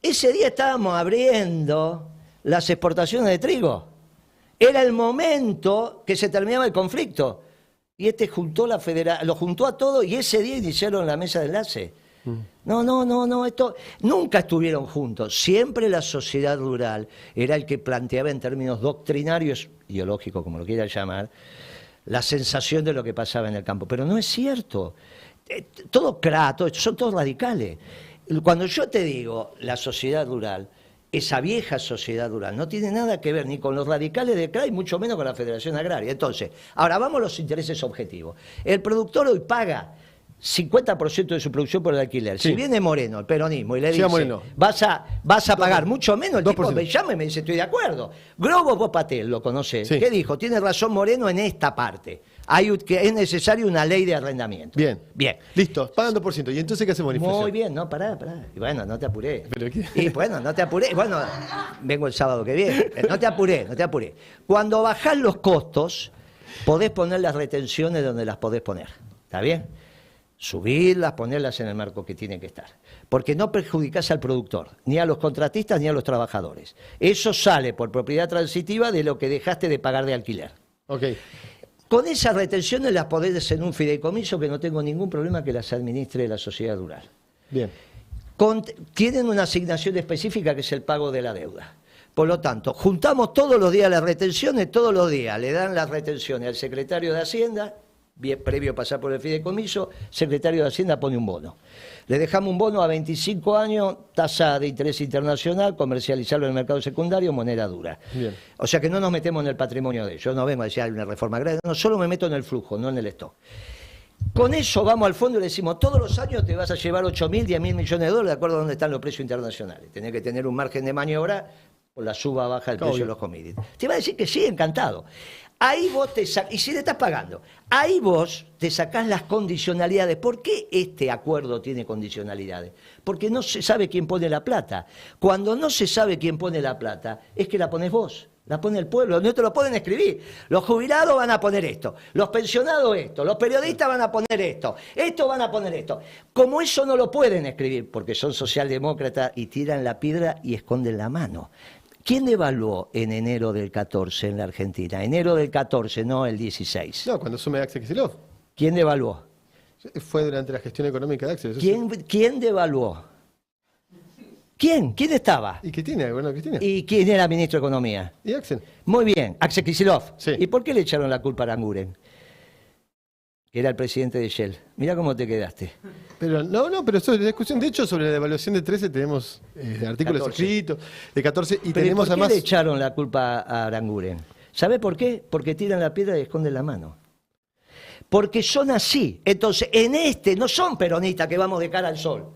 Ese día estábamos abriendo las exportaciones de trigo. Era el momento que se terminaba el conflicto. Y lo juntó a todo y ese día iniciaron la mesa de enlace. No, esto nunca estuvieron juntos. Siempre la sociedad rural era el que planteaba en términos doctrinarios, ideológicos, como lo quiera llamar, la sensación de lo que pasaba en el campo. Pero no es cierto. Todo crato, son todos radicales. Cuando yo te digo la sociedad rural, esa vieja sociedad rural, no tiene nada que ver ni con los radicales de CRA y mucho menos con la Federación Agraria. Entonces, ahora vamos a los intereses objetivos. El productor hoy paga 50% de su producción por el alquiler. Sí. Si viene Moreno, el peronismo, y le dice, Moreno. vas a pagar mucho menos, el 2%. tipo me llama y me dice, estoy de acuerdo. Grobo Bopatel, lo conocés. Sí. ¿Qué dijo? Tiene razón Moreno en esta parte. Que es necesaria una ley de arrendamiento. Bien. Bien. Listo, pagan 2%. ¿Y entonces qué hacemos? Muy bien, no, pará. Y bueno, no te apuré. ¿Pero qué? Y bueno, no te apuré. Bueno, vengo el sábado que viene. No te apuré. Cuando bajás los costos, podés poner las retenciones donde las podés poner. ¿Está bien? Subirlas, ponerlas en el marco que tienen que estar. Porque no perjudicás al productor, ni a los contratistas, ni a los trabajadores. Eso sale por propiedad transitiva de lo que dejaste de pagar de alquiler. Ok. Con esas retenciones las podés hacer en un fideicomiso que no tengo ningún problema que las administre la sociedad rural. Bien. Tienen una asignación específica que es el pago de la deuda. Por lo tanto, juntamos todos los días las retenciones, todos los días le dan las retenciones al secretario de Hacienda, previo a pasar por el fideicomiso, secretario de Hacienda pone un bono. Le dejamos un bono a 25 años, tasa de interés internacional, comercializarlo en el mercado secundario, moneda dura. Bien. O sea que no nos metemos en el patrimonio de ellos. Yo no vengo a decir hay una reforma grande, no, solo me meto en el flujo, no en el stock. Con eso vamos al fondo y le decimos, todos los años te vas a llevar 8.000, 10.000 millones de dólares de acuerdo a dónde están los precios internacionales. Tenés que tener un margen de maniobra por la suba baja del precio de los commodities. Te va a decir que sí, encantado. Ahí vos te sacás, y si le estás pagando, ahí vos te sacás las condicionalidades. ¿Por qué este acuerdo tiene condicionalidades? Porque no se sabe quién pone la plata. Cuando no se sabe quién pone la plata, es que la pones vos, la pone el pueblo, no te lo pueden escribir. Los jubilados van a poner esto, los pensionados esto, los periodistas van a poner esto van a poner esto. Como eso no lo pueden escribir, porque son socialdemócratas y tiran la piedra y esconden la mano. ¿Quién devaluó en enero del 14 en la Argentina? Enero del 14, no el 16. No, cuando asume Axel Kicillof. ¿Quién devaluó? Fue durante la gestión económica de Axel. ¿Quién devaluó? ¿Quién? ¿Quién estaba? ¿Y Cristina? Bueno, Cristina. ¿Y quién era ministro de Economía? ¿Y Axel? Muy bien, Axel Kicillof. Sí. ¿Y por qué le echaron la culpa a Aranguren? Que era el presidente de Shell. Mirá cómo te quedaste. Pero pero sobre la discusión, de hecho, sobre la devaluación de 13 tenemos artículos 14. escritos, de 14, y ¿Pero tenemos por qué además... le echaron la culpa a Aranguren? ¿Sabe por qué? Porque tiran la piedra y esconden la mano. Porque son así. Entonces, no son peronistas que vamos de cara al sol.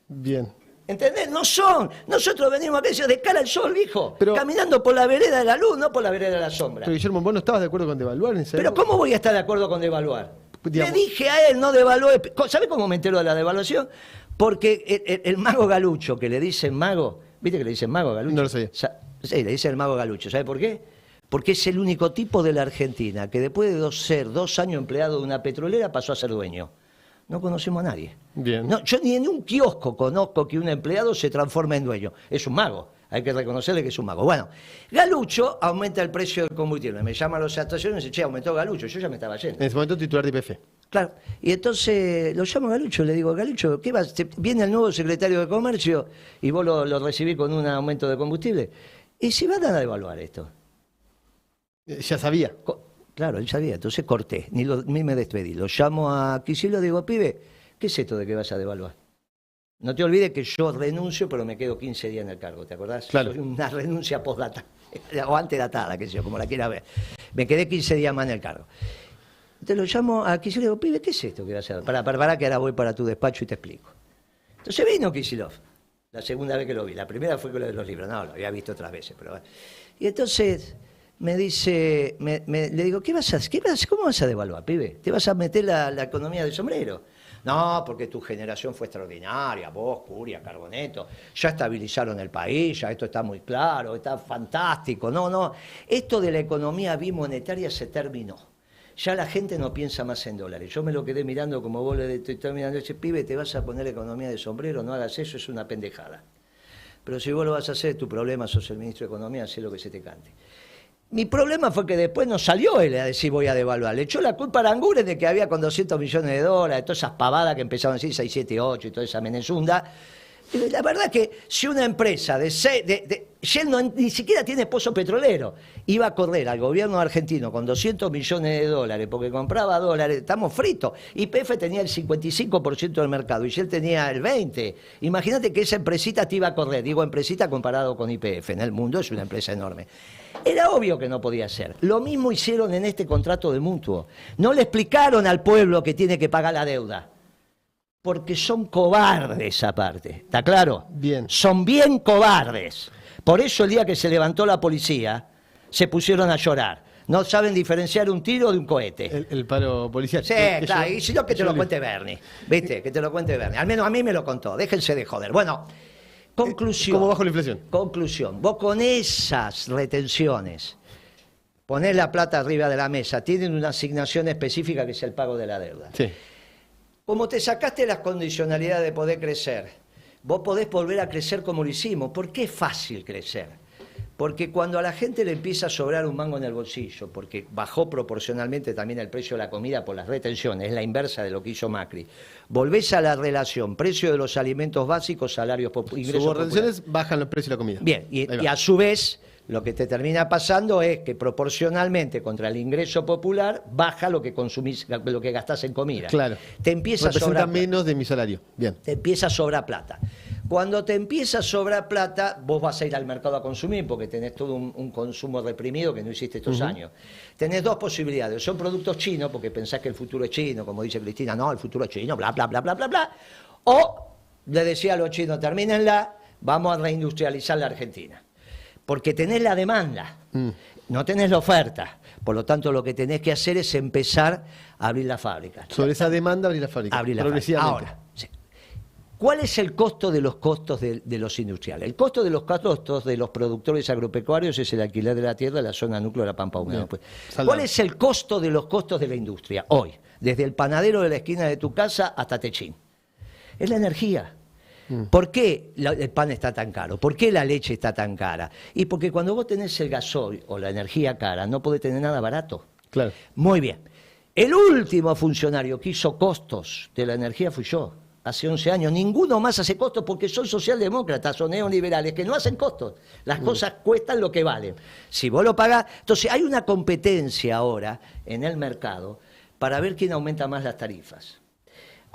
Bien. ¿Entendés? No son. Nosotros venimos aquí de cara al sol, viejo. Pero, caminando por la vereda de la luz, no por la vereda de la sombra. Pero Guillermo, ¿vos no estabas de acuerdo con devaluar en esa Pero época? ¿cómo voy a estar de acuerdo con devaluar? Digamos, Le dije a él, no devalúe. ¿Sabe cómo me entero de la devaluación? Porque el mago Galucho, que le dicen mago, ¿viste que le dicen mago a Galucho? No lo sabía. Sí, le dicen el mago Galucho. ¿Sabe por qué? Porque es el único tipo de la Argentina que después de ser 2 años empleado de una petrolera pasó a ser dueño. No conocemos a nadie. Bien. No, yo ni en un kiosco conozco que un empleado se transforme en dueño. Es un mago. Hay que reconocerle que es un mago. Bueno, Galucho aumenta el precio del combustible. Me llama a las estaciones y dice, che, aumentó Galucho. Yo ya me estaba yendo. En ese momento titular de IPF. Claro. Y entonces lo llamo a Galucho, le digo, Galucho, ¿qué vas? Viene el nuevo secretario de Comercio y vos lo recibís con un aumento de combustible. ¿Y si van a devaluar esto? Ya sabía. Claro, él sabía. Entonces corté, ni me despedí. Lo llamo a Kicillof y digo, pibe, ¿qué es esto de que vas a devaluar? No te olvides que yo renuncio, pero me quedo 15 días en el cargo, ¿te acordás? Claro. Soy una renuncia postdata, o antedatada, qué sé yo, como la quiera ver. Me quedé 15 días más en el cargo. Entonces lo llamo a Kicillof y digo, pibe, ¿qué es esto que vas a hacer? Para que ahora voy para tu despacho y te explico. Entonces vino Kicillof, la segunda vez que lo vi. La primera fue con lo de los libros, no, lo había visto otras veces. Pero... Y entonces me dice, le digo, ¿cómo vas a devaluar, pibe? ¿Te vas a meter la economía del sombrero? No, porque tu generación fue extraordinaria, vos, Curia, Carboneto, ya estabilizaron el país, ya esto está muy claro, está fantástico. No, esto de la economía bimonetaria se terminó. Ya la gente no piensa más en dólares. Yo me lo quedé mirando como vos le estoy mirando, ese pibe, te vas a poner la economía de sombrero, no hagas eso, es una pendejada. Pero si vos lo vas a hacer, tu problema, sos el ministro de Economía, hacé lo que se te cante. Mi problema fue que después no salió él a decir voy a devaluar. Le echó la culpa a Aranguren de que había con 200 millones de dólares, todas esas pavadas que empezaban a decir 6, 7, 8 y toda esa menezunda. Y la verdad que si una empresa Shell ni siquiera tiene pozo petrolero, iba a correr al gobierno argentino con 200 millones de dólares porque compraba dólares, estamos fritos. YPF tenía el 55% del mercado y Shell tenía el 20%. Imagínate que esa empresita te iba a correr. Digo empresita comparado con YPF. En el mundo es una empresa enorme. Era obvio que no podía ser. Lo mismo hicieron en este contrato de mutuo. No le explicaron al pueblo que tiene que pagar la deuda. Porque son cobardes aparte. ¿Está claro? Bien. Son bien cobardes. Por eso el día que se levantó la policía, se pusieron a llorar. No saben diferenciar un tiro de un cohete. El paro policial. Sí, claro. Y si no, que te lo cuente Bernie. ¿Viste? Que te lo cuente Bernie. Al menos a mí me lo contó. Déjense de joder. Bueno, conclusión. ¿Cómo bajo la inflación? Conclusión. Vos con esas retenciones ponés la plata arriba de la mesa. Tienen una asignación específica que es el pago de la deuda. Sí. Como te sacaste las condicionalidades de poder crecer, vos podés volver a crecer como lo hicimos. ¿Por qué es fácil crecer? Porque cuando a la gente le empieza a sobrar un mango en el bolsillo, porque bajó proporcionalmente también el precio de la comida por las retenciones, es la inversa de lo que hizo Macri, volvés a la relación precio de los alimentos básicos, salarios, ingresos populares. Subordinaciones bajan los precios de la comida. Bien, y a su vez lo que te termina pasando es que proporcionalmente contra el ingreso popular baja lo que consumís, lo que gastás en comida. Claro. Te empieza a Representa sobrar menos de mi salario. Bien. te empieza a sobrar plata. Cuando te empieza a sobrar plata, vos vas a ir al mercado a consumir porque tenés todo un consumo reprimido que no hiciste estos años. Tenés dos posibilidades. Son productos chinos, porque pensás que el futuro es chino, como dice Cristina, no, el futuro es chino, bla, bla, bla, bla, bla, bla. O le decía a los chinos, termínenla, vamos a reindustrializar la Argentina. Porque tenés la demanda, no tenés la oferta. Por lo tanto, lo que tenés que hacer es empezar a abrir la fábrica. Sobre esa demanda, abrir la fábrica. Abrir la progresivamente. fábrica. Ahora, sí. ¿Cuál es el costo de los costos de los industriales? El costo de los costos de los productores agropecuarios es el alquiler de la tierra de la zona núcleo de la Pampa Húmeda. Bien. ¿Cuál es el costo de los costos de la industria hoy? Desde el panadero de la esquina de tu casa hasta Techín. Es la energía. ¿Por qué el pan está tan caro? ¿Por qué la leche está tan cara? Y porque cuando vos tenés el gasoil o la energía cara, no podés tener nada barato. Claro. Muy bien. El último funcionario que hizo costos de la energía fui yo, hace 11 años. Ninguno más hace costos porque son socialdemócratas o neoliberales que no hacen costos. Las cosas cuestan lo que valen. Si vos lo pagás... Entonces hay una competencia ahora en el mercado para ver quién aumenta más las tarifas.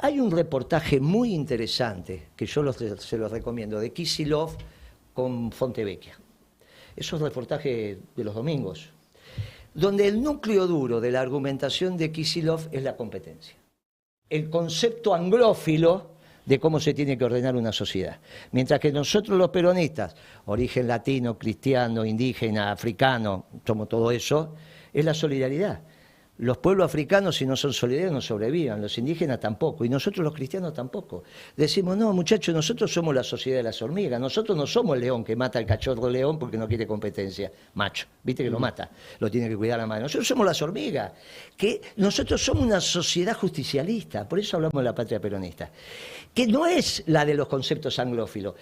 Hay un reportaje muy interesante, que yo se los recomiendo, de Kicillof con Fontevecchia. Esos reportajes de los domingos, donde el núcleo duro de la argumentación de Kicillof es la competencia. El concepto anglófilo de cómo se tiene que ordenar una sociedad. Mientras que nosotros los peronistas, origen latino, cristiano, indígena, africano, somos todo eso, es la solidaridad. Los pueblos africanos, si no son solidarios, no sobrevivan, los indígenas tampoco, y nosotros los cristianos tampoco. Decimos, no, muchachos, nosotros somos la sociedad de las hormigas, nosotros no somos el león que mata al cachorro león porque no quiere competencia, macho, viste que lo mata, lo tiene que cuidar la madre. Nosotros somos las hormigas, que nosotros somos una sociedad justicialista, por eso hablamos de la patria peronista, que no es la de los conceptos anglófilos,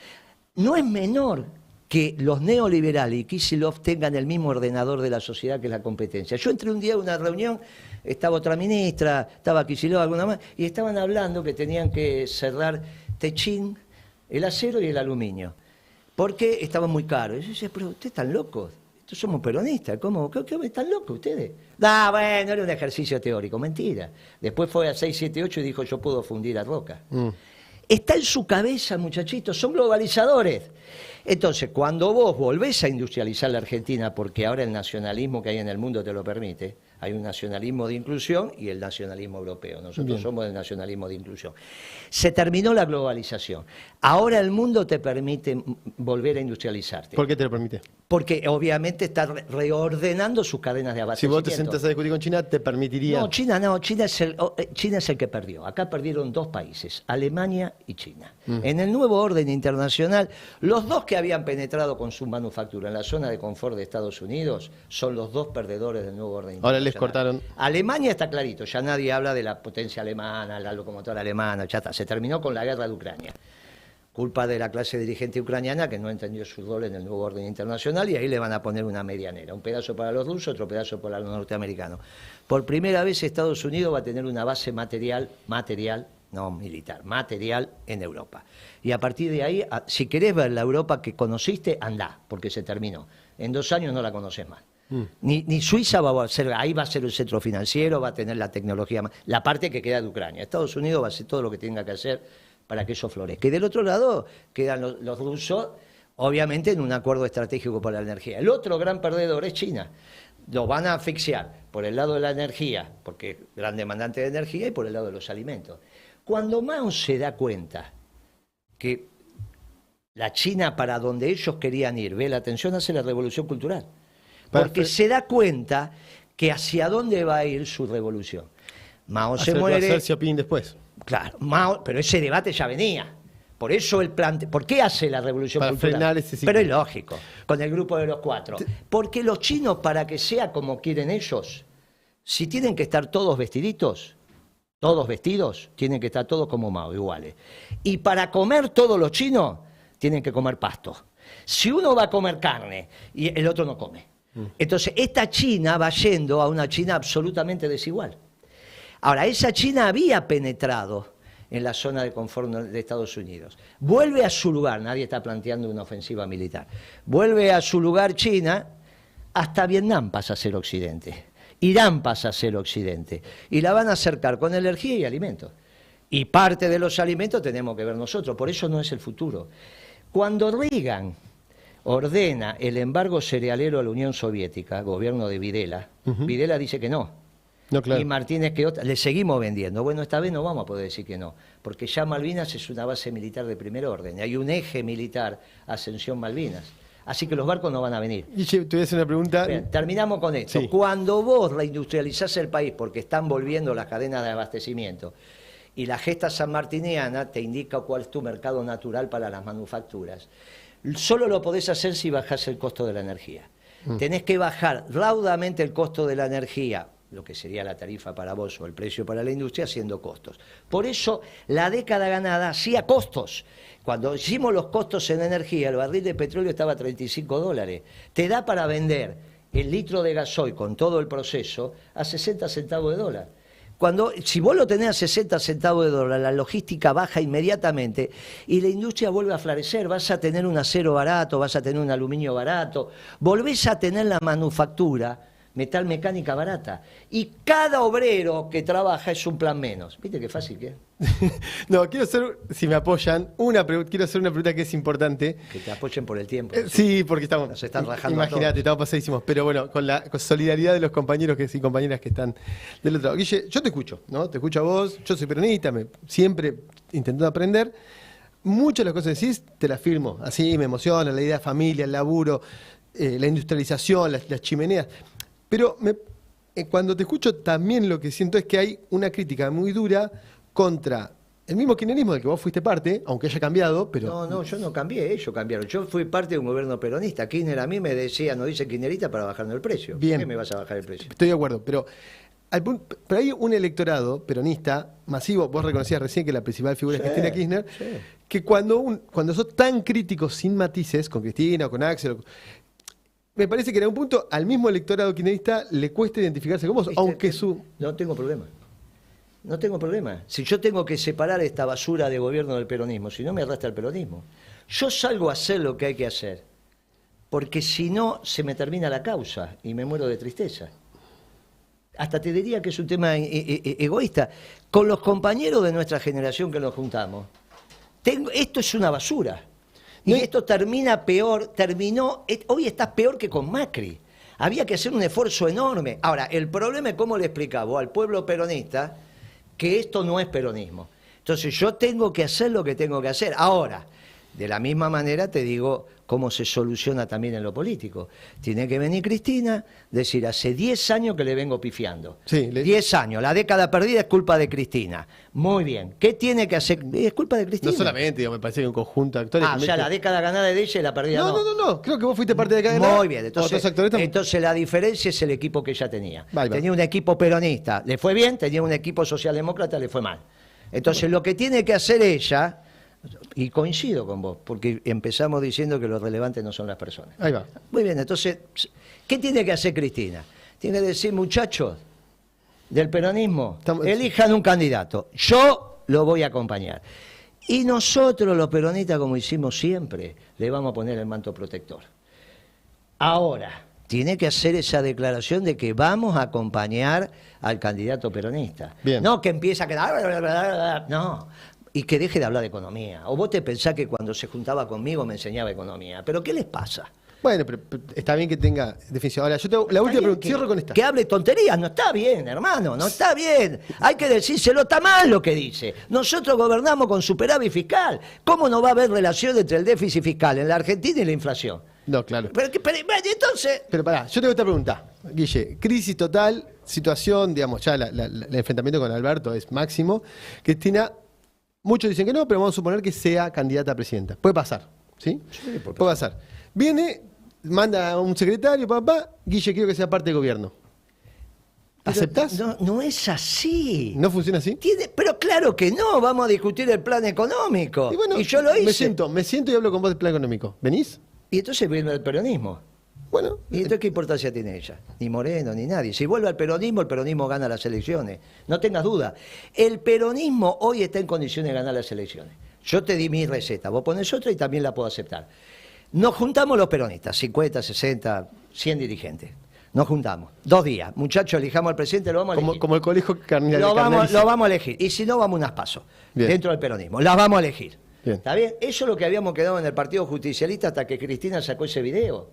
no es menor que los neoliberales y Kicillof tengan el mismo ordenador de la sociedad que es la competencia. Yo entré un día a una reunión, estaba otra ministra, estaba Kicillof, alguna más, y estaban hablando que tenían que cerrar Techín, el acero y el aluminio, porque estaban muy caros. Y yo decía, pero ustedes están locos, estos somos peronistas, ¿cómo? ¿Qué están locos ustedes? Ah, bueno, era un ejercicio teórico, mentira. Después fue a 678 y dijo, yo puedo fundir a Roca. Está en su cabeza, muchachitos, son globalizadores. Entonces, cuando vos volvés a industrializar la Argentina, porque ahora el nacionalismo que hay en el mundo te lo permite, hay un nacionalismo de inclusión y el nacionalismo europeo. Nosotros somos del nacionalismo de inclusión. Se terminó la globalización. Ahora el mundo te permite volver a industrializarte. ¿Por qué te lo permite? Porque obviamente está reordenando sus cadenas de Si abastecimiento. vos te sentás a discutir con China, te permitiría... No, China es el que perdió. Acá perdieron dos países, Alemania y China. En el nuevo orden internacional, los dos que habían penetrado con su manufactura en la zona de confort de Estados Unidos son los dos perdedores del nuevo orden internacional. Ahora les cortaron... Alemania está clarito, ya nadie habla de la potencia alemana, la locomotora alemana, ya está. Se terminó con la guerra de Ucrania. Culpa de la clase dirigente ucraniana que no entendió su rol en el nuevo orden internacional y ahí le van a poner una medianera, un pedazo para los rusos, otro pedazo para los norteamericanos. Por primera vez Estados Unidos va a tener una base material, no militar, material en Europa. Y a partir de ahí, si querés ver la Europa que conociste, andá, porque se terminó. En 2 años no la conoces más. Ni Suiza va a ser, ahí va a ser el centro financiero, va a tener la tecnología, la parte que queda de Ucrania. Estados Unidos va a hacer todo lo que tenga que hacer para que eso florezca. Y del otro lado quedan los rusos, obviamente en un acuerdo estratégico por la energía. El otro gran perdedor es China. Lo van a asfixiar por el lado de la energía, porque es gran demandante de energía, y por el lado de los alimentos. Cuando Mao se da cuenta que la China para donde ellos querían ir, ve la atención, hace la revolución cultural. Porque se da cuenta que hacia dónde va a ir su revolución. Mao se muere. Hacer Xiaoping después. Claro, Mao, pero ese debate ya venía. Por eso el plan. ¿Por qué hace la revolución cultural? Frenar ese ciclo. Pero es lógico, con el grupo de los 4. Porque los chinos, para que sea como quieren ellos, si tienen que estar todos vestiditos, todos vestidos, tienen que estar todos como Mao, iguales. Y para comer todos los chinos, tienen que comer pasto. Si uno va a comer carne y el otro no come. Entonces, esta China va yendo a una China absolutamente desigual. Ahora, esa China había penetrado en la zona de confort de Estados Unidos. Vuelve a su lugar, nadie está planteando una ofensiva militar, vuelve a su lugar China, hasta Vietnam pasa a ser Occidente, Irán pasa a ser Occidente, y la van a acercar con energía y alimentos. Y parte de los alimentos tenemos que ver nosotros, por eso no es el futuro. Cuando Reagan ordena el embargo cerealero a la Unión Soviética, gobierno de Videla, Videla dice que no. No, claro. Y Martínez que le seguimos vendiendo. Bueno, esta vez no vamos a poder decir que no, porque ya Malvinas es una base militar de primer orden, hay un eje militar, Ascensión Malvinas. Así que los barcos no van a venir. Y te voy a hacer una pregunta. Bien, terminamos con esto. Sí. Cuando vos reindustrializás el país, porque están volviendo las cadenas de abastecimiento, y la gesta sanmartiniana te indica cuál es tu mercado natural para las manufacturas, solo lo podés hacer si bajás el costo de la energía. Tenés que bajar raudamente el costo de la energía, lo que sería la tarifa para vos o el precio para la industria, haciendo costos. Por eso la década ganada hacía costos. Cuando hicimos los costos en energía, el barril de petróleo estaba a $35. Te da para vender el litro de gasoil con todo el proceso a 60 centavos de dólar. Si vos lo tenés a 60 centavos de dólar, la logística baja inmediatamente y la industria vuelve a florecer. Vas a tener un acero barato, vas a tener un aluminio barato, volvés a tener la manufactura metal mecánica barata. Y cada obrero que trabaja es un plan menos. ¿Viste qué fácil que es? No, quiero hacer, si me apoyan, quiero hacer una pregunta que es importante. Que te apoyen por el tiempo. Sí, porque estamos. Nos están rajando. Imagínate, estamos pasadísimos. Pero bueno, con la solidaridad de los compañeros y compañeras que están del otro lado. Guille, yo te escucho, ¿no? Te escucho a vos. Yo soy peronista, siempre intentando aprender. Muchas de las cosas que decís te las firmo. Así me emociona la idea de familia, el laburo, la industrialización, las chimeneas. Pero cuando te escucho también lo que siento es que hay una crítica muy dura contra el mismo kirchnerismo del que vos fuiste parte, aunque haya cambiado, pero... No, yo no cambié, ellos cambiaron. Yo fui parte de un gobierno peronista. Kirchner a mí me decía, no dice kirchnerista para bajarnos el precio. Bien. ¿Por qué me vas a bajar el precio? Estoy de acuerdo, pero hay un electorado peronista masivo, vos reconocías recién que la principal figura es Cristina Kirchner, que cuando sos tan críticos sin matices, con Cristina o con Axel... Me parece que en algún punto al mismo electorado kirchnerista le cuesta identificarse con vos, aunque su... No tengo problema. No tengo problema. Si yo tengo que separar esta basura de gobierno del peronismo, si no me arrastra el peronismo. Yo salgo a hacer lo que hay que hacer, porque si no se me termina la causa y me muero de tristeza. Hasta te diría que es un tema egoísta. Con los compañeros de nuestra generación que nos juntamos, esto es una basura. Y esto hoy estás peor que con Macri. Había que hacer un esfuerzo enorme. Ahora, el problema es cómo le explicaba al pueblo peronista que esto no es peronismo. Entonces yo tengo que hacer lo que tengo que hacer. Ahora, de la misma manera te digo cómo se soluciona también en lo político. Tiene que venir Cristina, decir, hace 10 años que le vengo pifiando. Sí, 10 años, la década perdida es culpa de Cristina. Muy bien, ¿qué tiene que hacer? Es culpa de Cristina. No solamente, me parece que un conjunto de actores... o sea, la década ganada de ella y la perdida no. No, creo que vos fuiste parte de la década ganada. Muy bien, entonces la diferencia es el equipo que ella tenía. Tenía un equipo peronista, le fue bien, tenía un equipo socialdemócrata, le fue mal. Entonces lo que tiene que hacer ella... Y coincido con vos, porque empezamos diciendo que lo relevante no son las personas. Ahí va. Muy bien, entonces, ¿qué tiene que hacer Cristina? Tiene que decir, muchachos del peronismo, elijan un candidato. Yo lo voy a acompañar. Y nosotros, los peronistas, como hicimos siempre, le vamos a poner el manto protector. Ahora, tiene que hacer esa declaración de que vamos a acompañar al candidato peronista. Bien. No que empiece a quedar... No... Y que deje de hablar de economía. O vos te pensás que cuando se juntaba conmigo me enseñaba economía. ¿Pero qué les pasa? Bueno, pero está bien que tenga definición. Ahora, yo te hago la última pregunta. Cierro con esta. Que hable tonterías. No está bien, hermano. No está bien. Hay que decírselo. Está mal lo que dice. Nosotros gobernamos con superávit fiscal. ¿Cómo no va a haber relación entre el déficit fiscal en la Argentina y la inflación? No, claro. Pero entonces... Pero pará, yo tengo esta pregunta. Guille, crisis total, situación, digamos, ya el enfrentamiento con Alberto es máximo. Cristina... Muchos dicen que no, pero vamos a suponer que sea candidata a presidenta. Puede pasar, ¿sí? Sí, puede pasar. Viene, manda a un secretario, Guille, quiero que sea parte del gobierno. ¿Aceptás? No es así. ¿No funciona así? Pero claro que no, vamos a discutir el plan económico. Y, bueno, y yo lo hice. Me siento y hablo con vos del plan económico. ¿Venís? Y entonces viene el peronismo. Bueno, ¿Y entonces qué importancia tiene ella? Ni Moreno, ni nadie. Si vuelve al peronismo, el peronismo gana las elecciones. No tengas duda. El peronismo hoy está en condiciones de ganar las elecciones. Yo te di mi receta, vos pones otra y también la puedo aceptar. Nos juntamos los peronistas, 50, 60, 100 dirigentes. Nos juntamos. 2 días. Muchachos, elijamos al presidente, lo vamos a elegir. como el colegio carnal. Lo vamos a elegir. Y si no, vamos a unas pasos. Dentro del peronismo. Las vamos a elegir. Bien. ¿Está bien? Eso es lo que habíamos quedado en el Partido Justicialista hasta que Cristina sacó ese video.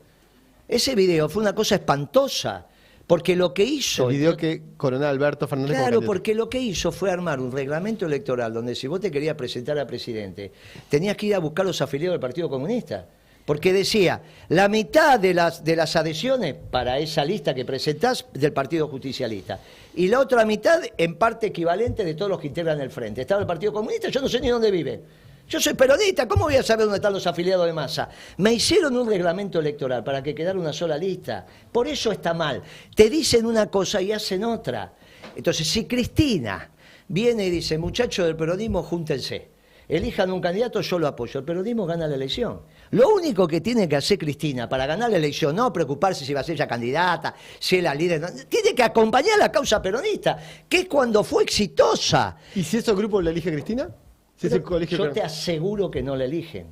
Ese video fue una cosa espantosa. Porque lo que hizo... El video que coronaba Alberto Fernández. Claro, porque lo que hizo fue armar un reglamento electoral donde si vos te querías presentar a presidente, tenías que ir a buscar los afiliados del Partido Comunista. Porque decía, la mitad de las adhesiones para esa lista que presentás del Partido Justicialista. Y la otra mitad en parte equivalente de todos los que integran el Frente. Estaba el Partido Comunista, yo no sé ni dónde viven. Yo soy peronista, ¿cómo voy a saber dónde están los afiliados de Massa? Me hicieron un reglamento electoral para que quedara una sola lista. Por eso está mal. Te dicen una cosa y hacen otra. Entonces, si Cristina viene y dice, muchachos del peronismo, júntense. Elijan un candidato, yo lo apoyo. El peronismo gana la elección. Lo único que tiene que hacer Cristina para ganar la elección, no preocuparse si va a ser ella candidata, si es la líder, no, tiene que acompañar la causa peronista, que es cuando fue exitosa. ¿Y si esos grupos la elige Cristina? Si ese colegio yo te aseguro que no la eligen,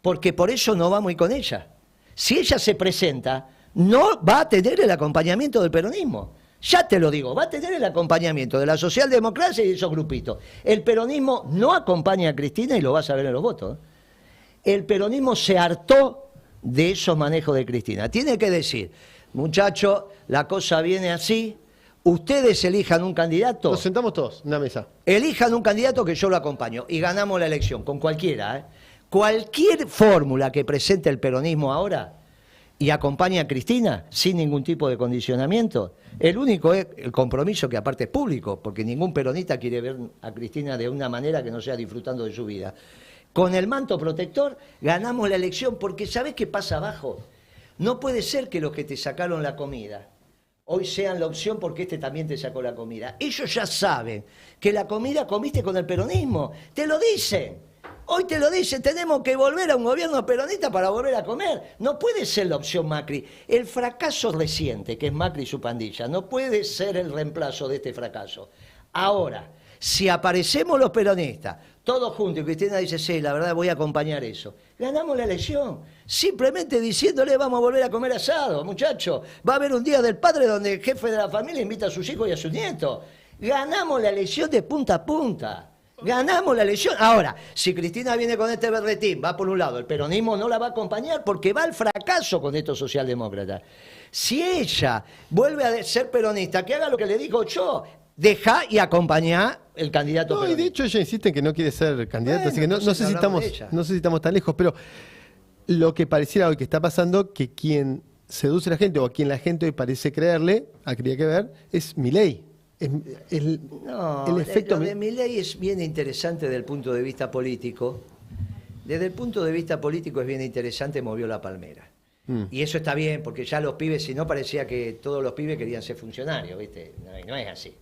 porque por eso no vamos a ir con ella. Si ella se presenta, no va a tener el acompañamiento del peronismo. Ya te lo digo, va a tener el acompañamiento de la socialdemocracia y de esos grupitos. El peronismo no acompaña a Cristina y lo vas a ver en los votos. El peronismo se hartó de esos manejos de Cristina. Tiene que decir, muchachos, la cosa viene así, ustedes elijan un candidato. Nos sentamos todos en una mesa. Elijan un candidato que yo lo acompaño y ganamos la elección, con cualquiera. Cualquier fórmula que presente el peronismo ahora y acompañe a Cristina sin ningún tipo de condicionamiento, el único es el compromiso, que aparte es público, porque ningún peronista quiere ver a Cristina de una manera que no sea disfrutando de su vida. Con el manto protector ganamos la elección, porque ¿sabés qué pasa abajo? No puede ser que los que te sacaron la comida hoy sean la opción porque este también te sacó la comida. Ellos ya saben que la comida comiste con el peronismo. Te lo dicen. Hoy te lo dicen, tenemos que volver a un gobierno peronista para volver a comer. No puede ser la opción Macri. El fracaso reciente, que es Macri y su pandilla, no puede ser el reemplazo de este fracaso. Ahora, si aparecemos los peronistas, todos juntos, y Cristina dice, sí, la verdad voy a acompañar eso, ganamos la elección. Simplemente diciéndole, vamos a volver a comer asado, muchachos. Va a haber un día del padre donde el jefe de la familia invita a sus hijos y a sus nietos. Ganamos la elección de punta a punta. Ganamos la elección. Ahora, si Cristina viene con este berretín, va por un lado, el peronismo no la va a acompañar porque va al fracaso con estos socialdemócratas. Si ella vuelve a ser peronista, que haga lo que le digo yo, deja y acompaña el candidato No, peronista. y de hecho ella insiste en que no quiere ser candidata, Bueno, así que no sé si estamos tan lejos, pero lo que pareciera hoy que está pasando, que quien seduce a la gente, o a quien la gente hoy parece creerle, habría que ver, es Milei. El efecto lo de Milei es bien interesante desde el punto de vista político. Desde el punto de vista político es bien interesante, movió la palmera. Y eso está bien, porque ya los pibes, si no, parecía que todos los pibes querían ser funcionarios, ¿viste? No es así.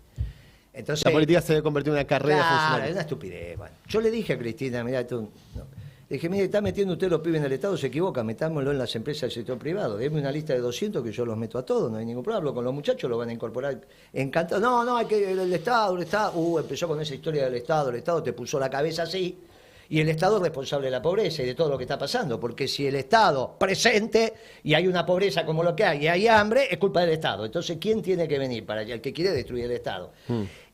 Entonces, la política se debe convertir en una carrera funcionaria. Es una estupidez. Bueno, yo le dije a Cristina, mirá, tú... No. Le dije, mire, está metiendo usted los pibes en el Estado, se equivoca, metámoslo en las empresas del sector privado. Deme una lista de 200 que yo los meto a todos, no hay ningún problema. Hablo con los muchachos, lo van a incorporar encantados. No, hay que el Estado. Empezó con esa historia del Estado. El Estado te puso la cabeza así. Y el Estado es responsable de la pobreza y de todo lo que está pasando. Porque si el Estado presente y hay una pobreza como lo que hay y hay hambre, es culpa del Estado. Entonces, ¿quién tiene que venir para allá? El que quiere destruir el Estado.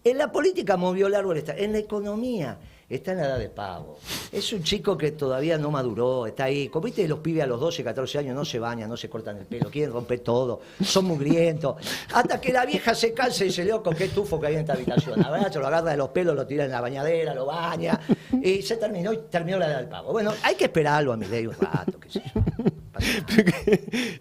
En la política movió largo el Estado. En la economía está en la edad de pavo. Es un chico que todavía no maduró, está ahí. Como viste, los pibes a los 12, 14 años no se bañan, no se cortan el pelo, quieren romper todo, son mugrientos. Hasta que la vieja se cansa y dice, loco, qué tufo que hay en esta habitación. A ver, se lo agarra de los pelos, lo tira en la bañadera, lo baña. Y se terminó la edad del pavo. Bueno, hay que esperarlo a Milei un rato, qué sé yo.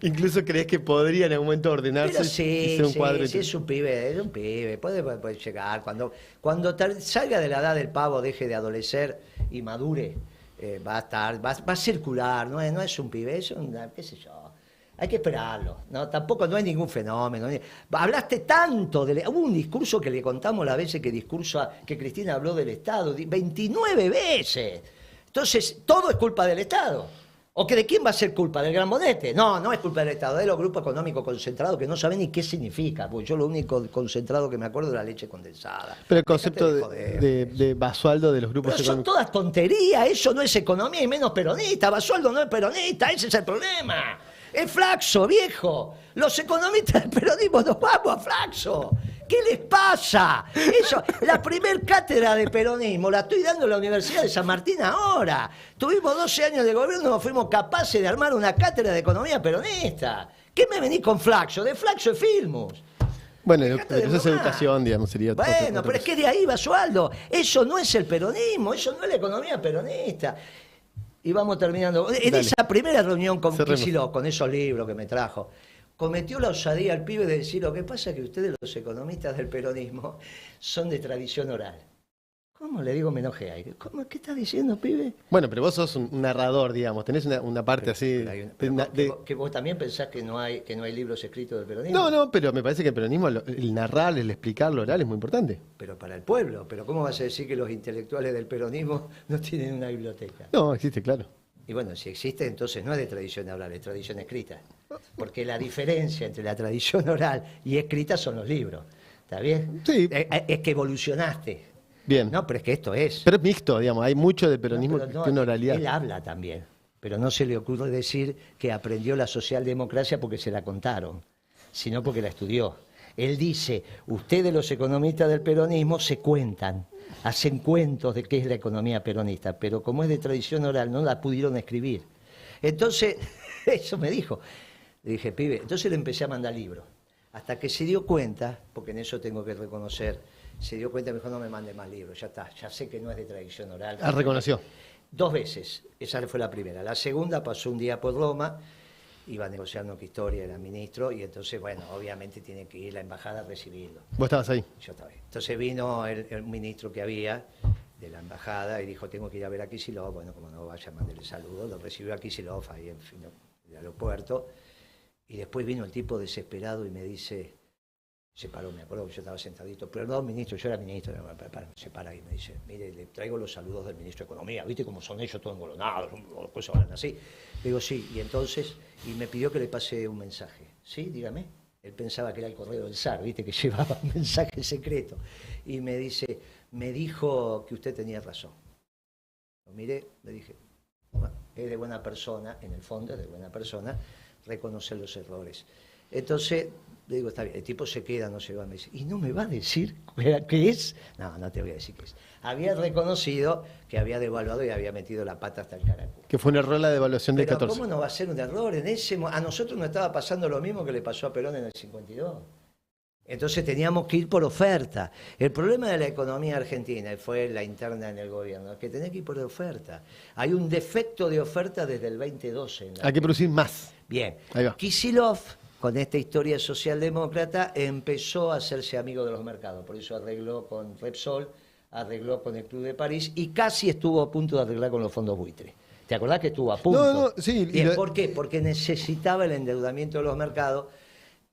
Incluso crees que podría en algún momento ordenarse. Pero sí, y ser un cuadro sí, es un pibe, puede llegar. Cuando salga de la edad del pavo, deje de adolecer y madure, va a circular, no es un pibe, es un, qué sé yo. Hay que esperarlo, ¿no? Tampoco no hay ningún fenómeno. Hablaste tanto, hubo un discurso que le contamos las veces que Cristina habló del Estado, 29 veces. Entonces, todo es culpa del Estado. ¿O que de quién va a ser culpa? ¿Del Gran Bonete? No, no es culpa del Estado, de los grupos económicos concentrados que no saben ni qué significa, porque yo lo único concentrado que me acuerdo es la leche condensada. Pero el concepto de Basualdo de los grupos Pero son económicos. todas tonterías, eso no es economía y menos peronista. Basualdo no es peronista, ese es el problema. Es Flaxo, viejo. Los economistas del peronismo nos vamos a Flaxo. ¿Qué les pasa? Eso, la primer cátedra de peronismo la estoy dando en la Universidad de San Martín ahora. Tuvimos 12 años de gobierno, no fuimos capaces de armar una cátedra de economía peronista. ¿Qué me venís con Flaxo? De Flaxo es Filmus. Bueno, Dejate de pero eso es bromar. educación, digamos, sería Bueno, otra pero es cosa. que de ahí va Basualdo. Eso no es el peronismo, eso no es la economía peronista. Y vamos terminando. En Dale. esa primera reunión con Cerremos. Kicillof, con esos libros que me trajo, cometió la osadía al pibe de decir: lo que pasa es que ustedes, los economistas del peronismo, son de tradición oral. ¿Cómo? Le digo, me enojé ahí. ¿Cómo? ¿Qué estás diciendo, pibe? Bueno, pero vos sos un narrador, digamos, tenés una parte así. Pero hay que vos también pensás que no hay libros escritos del peronismo. No, pero me parece que el peronismo, el narrar, el explicar, lo oral es muy importante. Pero para el pueblo. Pero ¿cómo vas a decir que los intelectuales del peronismo no tienen una biblioteca? No, existe, claro. Y bueno, si existe, entonces no es de tradición oral, es tradición escrita. Porque la diferencia entre la tradición oral y escrita son los libros. ¿Está bien? Sí. Es que evolucionaste. Bien. No, pero es que esto es. Pero es mixto, digamos, hay mucho de peronismo No, pero que no, tiene oralidad. Él habla también. Pero no se le ocurre decir que aprendió la socialdemocracia porque se la contaron, sino porque la estudió. Él dice: ustedes, los economistas del peronismo, se cuentan, hacen cuentos de qué es la economía peronista, pero como es de tradición oral, no la pudieron escribir. Entonces, eso me dijo. Le dije: pibe, entonces le empecé a mandar libros. Hasta que se dio cuenta, porque en eso tengo que reconocer, se dio cuenta y me dijo: no me mande más libros, ya está, ya sé que no es de tradición oral. Ah, reconoció. 2 veces, esa fue la primera. La segunda pasó un día por Roma, iba negociando que Historia era ministro, y entonces, bueno, obviamente tiene que ir la embajada a recibirlo. Vos estabas ahí. Yo estaba ahí. Entonces vino el ministro que había de la embajada y dijo: tengo que ir a ver a Kicillof. Bueno, como no vaya, mándele saludos. Lo recibió a Kicillof ahí en el aeropuerto. Y después vino el tipo desesperado y me dice, se paró, me acuerdo que yo estaba sentadito: perdón, ministro, yo era ministro. Se para y me dice: mire, le traigo los saludos del ministro de Economía. ¿Viste cómo son ellos todos engolonados? Cosas hablan así. Le digo: sí. Y entonces, y me pidió que le pase un mensaje. ¿Sí? Dígame. Él pensaba que era el correo del zar, viste, que llevaba un mensaje secreto. Y me dice: me dijo que usted tenía razón. Lo miré, le dije: bueno, es de buena persona, en el fondo es de buena persona reconocer los errores. Entonces, le digo: está bien. El tipo se queda, no se va, me dice: ¿y no me va a decir qué es? No, no te voy a decir qué es. Había reconocido que había devaluado y había metido la pata hasta el carajo. Que fue un error la devaluación del Pero 14. ¿cómo no va a ser un error? A nosotros nos estaba pasando lo mismo que le pasó a Perón en el 52. Entonces teníamos que ir por oferta. El problema de la economía argentina, y fue la interna en el gobierno, es que tenés que ir por oferta. Hay un defecto de oferta desde el 2012. Hay que producir más. Bien. Ahí va. Kicillof, con esta historia socialdemócrata, empezó a hacerse amigo de los mercados. Por eso arregló con Repsol, arregló con el Club de París y casi estuvo a punto de arreglar con los fondos buitres. ¿Te acordás que estuvo a punto? No, sí. Bien, ¿por qué? Porque necesitaba el endeudamiento de los mercados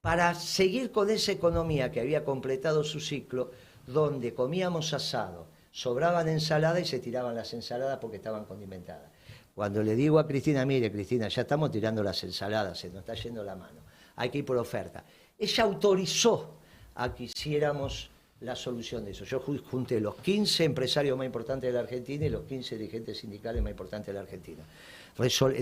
para seguir con esa economía que había completado su ciclo, donde comíamos asado, sobraban ensaladas y se tiraban las ensaladas porque estaban condimentadas. Cuando le digo a Cristina: mire, Cristina, ya estamos tirando las ensaladas, se nos está yendo la mano, hay que ir por oferta. Ella autorizó a que hiciéramos la solución de eso. Yo junté los 15 empresarios más importantes de la Argentina y los 15 dirigentes sindicales más importantes de la Argentina.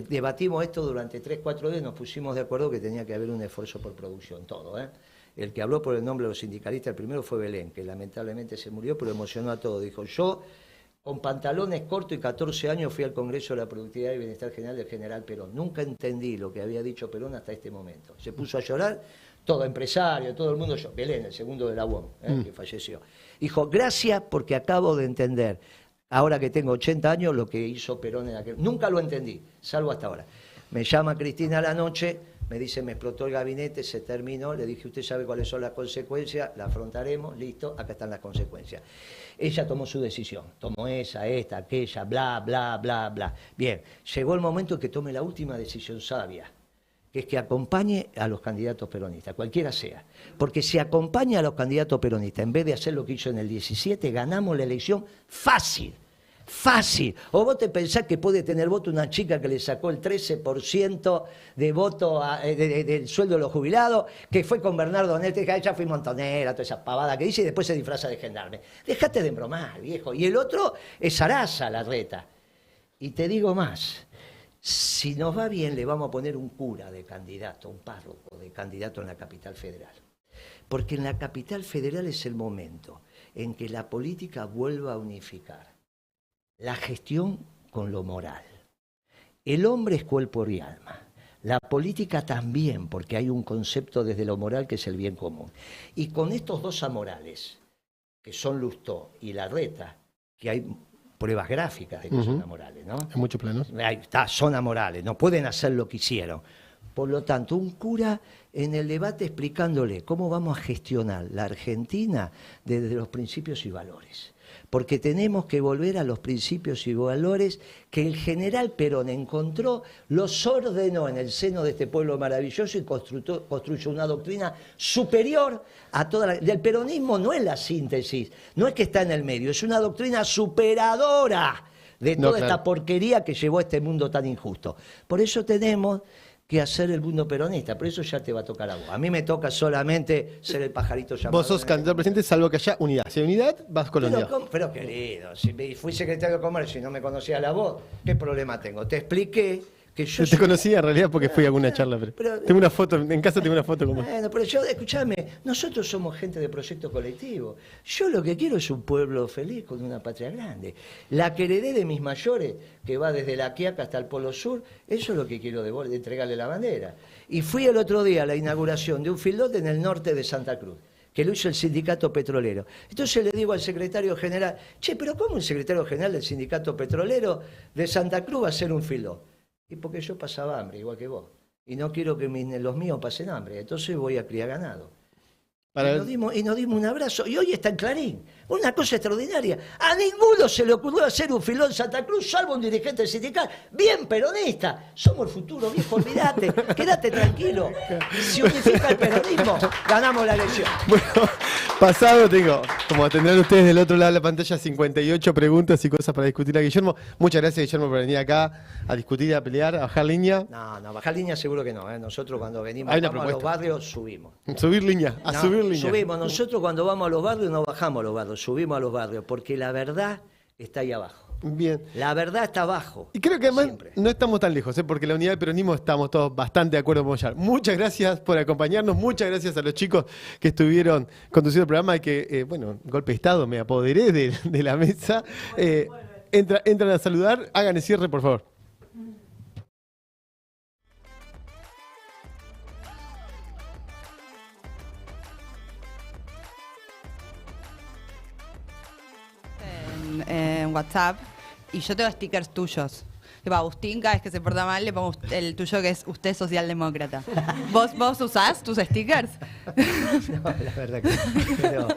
Debatimos esto durante 3-4 días, nos pusimos de acuerdo que tenía que haber un esfuerzo por producción, todo, ¿eh? El que habló por el nombre de los sindicalistas, el primero fue Belén, que lamentablemente se murió, pero emocionó a todos. Dijo: yo, con pantalones cortos y 14 años, fui al Congreso de la Productividad y Bienestar General del general Perón. Nunca entendí lo que había dicho Perón hasta este momento. Se puso a llorar, todo empresario, todo el mundo. Belén, el segundo de la UOM, que falleció. Dijo: gracias, porque acabo de entender, ahora que tengo 80 años, lo que hizo Perón en aquel... Nunca lo entendí, salvo hasta ahora. Me llama Cristina a la noche, me dice: me explotó el gabinete, se terminó. Le dije: usted sabe cuáles son las consecuencias, las afrontaremos, listo, acá están las consecuencias. Ella tomó su decisión, tomó esta, aquella, bla, bla, bla, bla. Bien, llegó el momento en que tome la última decisión sabia, que es que acompañe a los candidatos peronistas, cualquiera sea. Porque si acompaña a los candidatos peronistas, en vez de hacer lo que hizo en el 17, ganamos la elección fácil. Fácil. O vos te pensás que puede tener voto una chica que le sacó el 13% de voto del sueldo de los jubilados, que fue con Bernardo Nete, que ella fue montonera, toda esa pavada que dice, y después se disfraza de gendarme. Dejate de embromar, viejo. Y el otro es Sarasa, Larreta. Y te digo más, si nos va bien le vamos a poner un cura de candidato, un párroco de candidato en la capital federal. Porque en la capital federal es el momento en que la política vuelva a unificar la gestión con lo moral. El hombre es cuerpo y alma. La política también, porque hay un concepto desde lo moral que es el bien común. Y con estos dos amorales, que son Lustó y Larreta, que hay pruebas gráficas de que son amorales, ¿no? En muchos planos. Ahí está, son amorales, no pueden hacer lo que hicieron. Por lo tanto, un cura en el debate explicándole cómo vamos a gestionar la Argentina desde los principios y valores. Porque tenemos que volver a los principios y valores que el general Perón encontró, los ordenó en el seno de este pueblo maravilloso y construyó una doctrina superior a toda la... El peronismo no es la síntesis, no es que está en el medio, es una doctrina superadora de toda esta porquería que llevó a este mundo tan injusto. Por eso tenemos que hacer el mundo peronista, por eso ya te va a tocar a vos. A mí me toca solamente ser el pajarito llamado. Vos sos candidato a presidente, salvo que haya unidad. Si hay unidad, vas con la unidad. Pero querido, si fui secretario de Comercio y no me conocía la voz, ¿qué problema tengo? Te expliqué que yo... Te conocía en realidad porque fui a alguna charla, pero tengo una foto, en casa tengo una foto como... Bueno, pero yo, escúchame, nosotros somos gente de proyecto colectivo. Yo lo que quiero es un pueblo feliz con una patria grande. La que heredé de mis mayores, que va desde La Quiaca hasta el Polo Sur, eso es lo que quiero de entregarle la bandera. Y fui el otro día a la inauguración de un fildot en el norte de Santa Cruz, que lo hizo el sindicato petrolero. Entonces le digo al secretario general, che, pero ¿cómo un secretario general del sindicato petrolero de Santa Cruz va a hacer un fildot? Y porque yo pasaba hambre, igual que vos. Y no quiero que los míos pasen hambre. Entonces voy a criar ganado. Y nos dimos un abrazo. Y hoy está en Clarín. Una cosa extraordinaria. A ninguno se le ocurrió hacer un filón en Santa Cruz, salvo un dirigente sindical bien peronista. Somos el futuro, viejo, olvídate. Quédate tranquilo. Si unifica el peronismo, ganamos la elección. Bueno, pasado tengo, como tendrán ustedes del otro lado de la pantalla, 58 preguntas y cosas para discutir a Guillermo. Muchas gracias, Guillermo, por venir acá a discutir, a pelear, a bajar línea. No, bajar línea seguro que no. Nosotros cuando venimos a los barrios subimos. Subir línea, subir línea. Subimos. Nosotros cuando vamos a los barrios no bajamos a los barrios, subimos a los barrios, porque la verdad está ahí abajo. Bien. La verdad está abajo. Y creo que además siempre. No estamos tan lejos, porque la unidad del peronismo estamos todos bastante de acuerdo con Moyar. Muchas gracias por acompañarnos, muchas gracias a los chicos que estuvieron conduciendo el programa y que, bueno, golpe de estado, me apoderé de la mesa. Entran a saludar, hagan el cierre, por favor. En WhatsApp y yo tengo stickers tuyos. Tipo, Agustín, cada vez que se porta mal, le pongo el tuyo que es usted socialdemócrata. ¿Vos usás tus stickers? No, la verdad que no.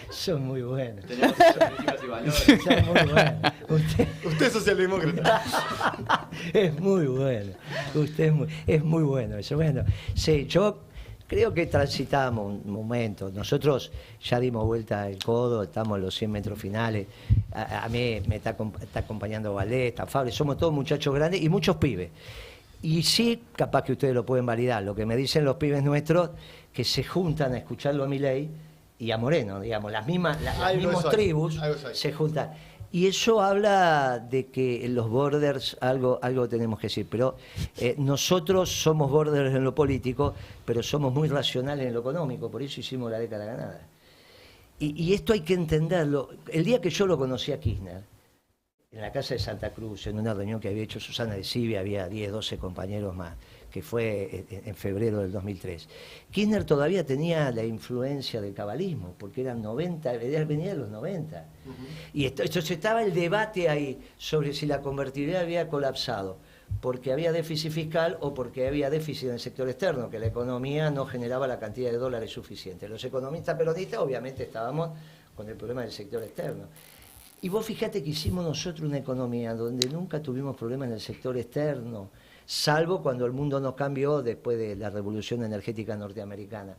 Son muy buenos. Tenemos políticas y valores. Son muy buenos. Usted es socialdemócrata. Es muy bueno. Es muy bueno eso. Bueno, sí, yo creo que transitamos un momento. Nosotros ya dimos vuelta el codo, estamos en los 100 metros finales. A mí me está acompañando Valdés, está Fabio, somos todos muchachos grandes y muchos pibes. Y sí, capaz que ustedes lo pueden validar, lo que me dicen los pibes nuestros, que se juntan a escucharlo a Milei y a Moreno, digamos, las mismas tribus se juntan. Y eso habla de que en los borders algo tenemos que decir, pero nosotros somos borders en lo político, pero somos muy racionales en lo económico, por eso hicimos la década ganada. Y esto hay que entenderlo. El día que yo lo conocí a Kirchner, en la casa de Santa Cruz, en una reunión que había hecho Susana de Civia, había 10, 12 compañeros más, que fue en febrero del 2003. Kirchner todavía tenía la influencia del cabalismo, porque eran 90, venía de los 90. Y entonces estaba el debate ahí sobre si la convertibilidad había colapsado, porque había déficit fiscal o porque había déficit en el sector externo, que la economía no generaba la cantidad de dólares suficiente. Los economistas peronistas obviamente estábamos con el problema del sector externo. Y vos fíjate que hicimos nosotros una economía donde nunca tuvimos problemas en el sector externo, salvo cuando el mundo nos cambió después de la revolución energética norteamericana.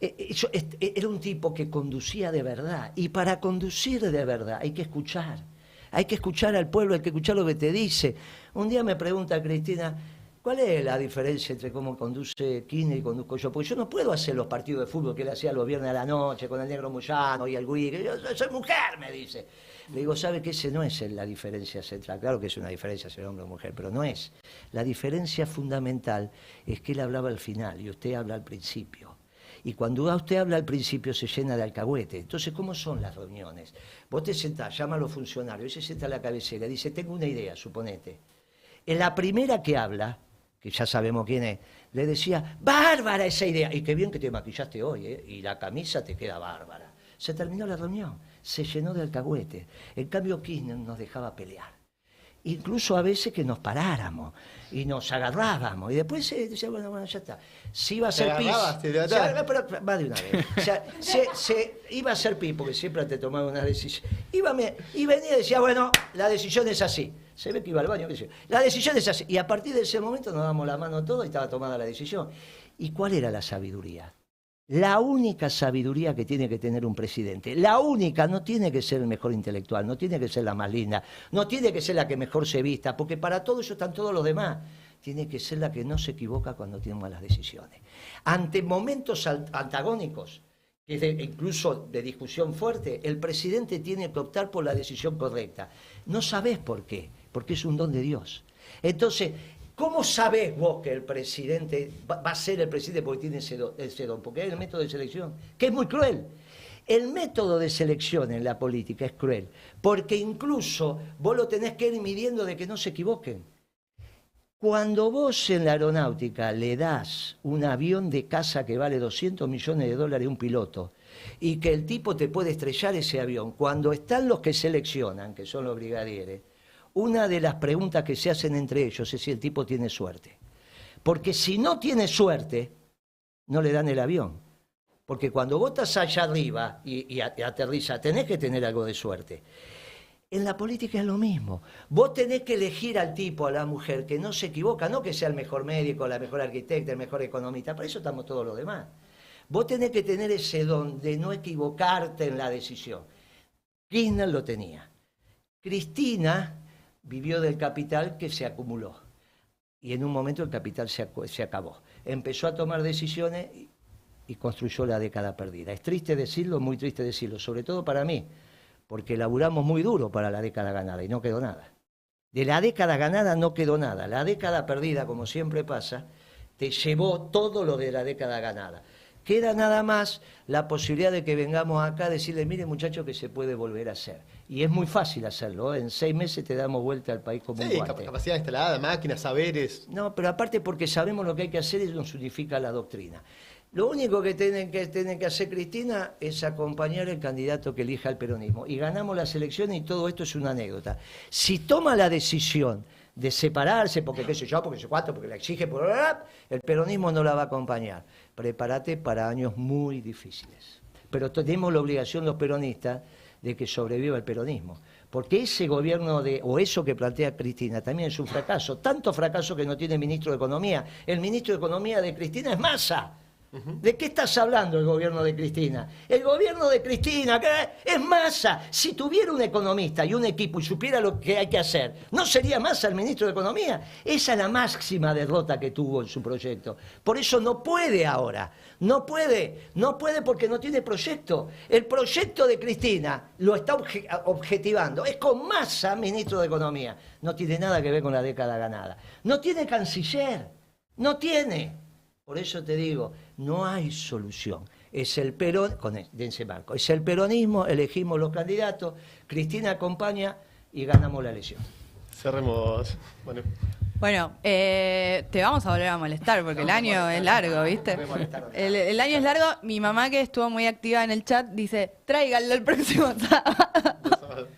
Era un tipo que conducía de verdad. Y para conducir de verdad hay que escuchar. Hay que escuchar al pueblo, hay que escuchar lo que te dice. Un día me pregunta Cristina, ¿cuál es la diferencia entre cómo conduce Kirchner y conduzco yo? Porque yo no puedo hacer los partidos de fútbol que él hacía los viernes a la noche con el Negro Moyano y el Gui. Yo soy mujer, me dice. Le digo, ¿sabe que ese no es la diferencia central? Claro que es una diferencia ser hombre o mujer, pero no es. La diferencia fundamental es que él hablaba al final y usted habla al principio. Y cuando usted habla al principio se llena de alcahuete. Entonces, ¿cómo son las reuniones? Vos te sentás, llama a los funcionarios, y se sienta a la cabecera y dice, tengo una idea, suponete. En la primera que habla, que ya sabemos quién es, le decía, bárbara esa idea. Y qué bien que te maquillaste hoy, ¿eh? Y la camisa te queda bárbara. Se terminó la reunión, se llenó de alcahuete. En cambio, Kirchner nos dejaba pelear. Incluso a veces que nos paráramos y nos agarrábamos. Y después se decía, bueno, ya está. Si iba a ser pis. Pero más de una vez. O sea, se iba a ser pis, porque siempre te tomaba una decisión. Y venía y decía, bueno, la decisión es así. Se ve que iba al baño, qué sé yo. La decisión es así. Y a partir de ese momento nos damos la mano todos y estaba tomada la decisión. ¿Y cuál era la sabiduría? La única sabiduría que tiene que tener un presidente, la única, no tiene que ser el mejor intelectual, no tiene que ser la más linda, no tiene que ser la que mejor se vista, porque para todo eso están todos los demás. Tiene que ser la que no se equivoca cuando tiene malas decisiones. Ante momentos antagónicos, incluso de discusión fuerte, el presidente tiene que optar por la decisión correcta. No sabés por qué, porque es un don de Dios. Entonces, ¿cómo sabés vos que el presidente va a ser el presidente porque tiene ese don? Porque hay el método de selección, que es muy cruel. El método de selección en la política es cruel, porque incluso vos lo tenés que ir midiendo de que no se equivoquen. Cuando vos en la aeronáutica le das un avión de caza que vale $200 millones a un piloto y que el tipo te puede estrellar ese avión, cuando están los que seleccionan, que son los brigadieres, una de las preguntas que se hacen entre ellos es si el tipo tiene suerte. Porque si no tiene suerte, no le dan el avión. Porque cuando vos estás allá arriba y aterriza, tenés que tener algo de suerte. En la política es lo mismo. Vos tenés que elegir al tipo, a la mujer, que no se equivoca, no que sea el mejor médico, la mejor arquitecta, el mejor economista, para eso estamos todos los demás. Vos tenés que tener ese don de no equivocarte en la decisión. Kirchner lo tenía. Cristina vivió del capital que se acumuló. Y en un momento el capital se acabó. Empezó a tomar decisiones y construyó la década perdida. Es triste decirlo, muy triste decirlo, sobre todo para mí, porque laburamos muy duro para la década ganada y no quedó nada. De la década ganada no quedó nada. La década perdida, como siempre pasa, te llevó todo lo de la década ganada. Queda nada más la posibilidad de que vengamos acá a decirle, mire muchachos, que se puede volver a hacer. Y es muy fácil hacerlo, ¿eh? En 6 meses te damos vuelta al país como un guante. Capacidad instalada, máquinas, saberes. No, pero aparte porque sabemos lo que hay que hacer y nos unifica la doctrina. Lo único que tiene que hacer Cristina es acompañar al candidato que elija el peronismo. Y ganamos las elecciones y todo esto es una anécdota. Si toma la decisión de separarse, porque qué sé yo, porque sé cuánto, porque la exige, el peronismo no la va a acompañar. Prepárate para años muy difíciles. Pero tenemos la obligación los peronistas de que sobreviva el peronismo. Porque ese gobierno o eso que plantea Cristina también es un fracaso. Tanto fracaso que no tiene ministro de Economía. El ministro de Economía de Cristina es Massa. ¿De qué estás hablando el gobierno de Cristina? El gobierno de Cristina es Massa. Si tuviera un economista y un equipo y supiera lo que hay que hacer, ¿no sería Massa el ministro de Economía? Esa es la máxima derrota que tuvo en su proyecto. Por eso no puede ahora. No puede porque no tiene proyecto. El proyecto de Cristina lo está objetivando. Es con Massa, ministro de Economía. No tiene nada que ver con la década ganada. No tiene canciller. No tiene. Por eso te digo, no hay solución. Es el dense marco, es el peronismo, elegimos los candidatos, Cristina acompaña y ganamos la elección. Cerremos. Bueno, te vamos a volver a molestar porque el año es largo, ¿viste? El año es largo. Mi mamá, que estuvo muy activa en el chat, dice, tráiganlo el próximo sábado.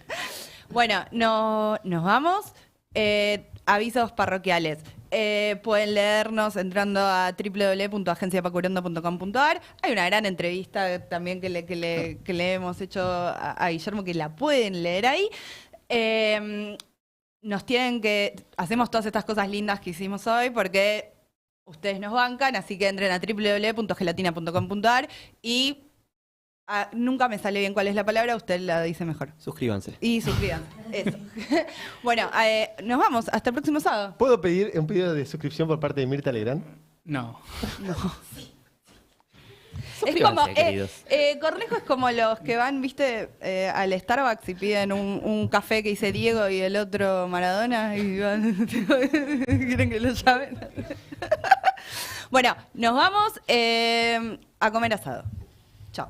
Bueno, nos vamos. Avisos parroquiales. Pueden leernos entrando a www.agenciapacurondo.com.ar. Hay una gran entrevista también que le hemos hecho a Guillermo, que la pueden leer ahí. Hacemos todas estas cosas lindas que hicimos hoy porque Ustedes nos bancan, así que entren a www.gelatina.com.ar y nunca me sale bien cuál es la palabra, usted la dice mejor. Suscríbanse. Y suscríbanse, eso. Bueno, nos vamos, hasta el próximo sábado. ¿Puedo pedir un pedido de suscripción por parte de Mirta Legrand? No. Es como, queridos. Cornejo es como los que van, viste, al Starbucks y piden un café que dice Diego y el otro Maradona y van, quieren que lo llamen. Bueno, nos vamos a comer asado. Chao.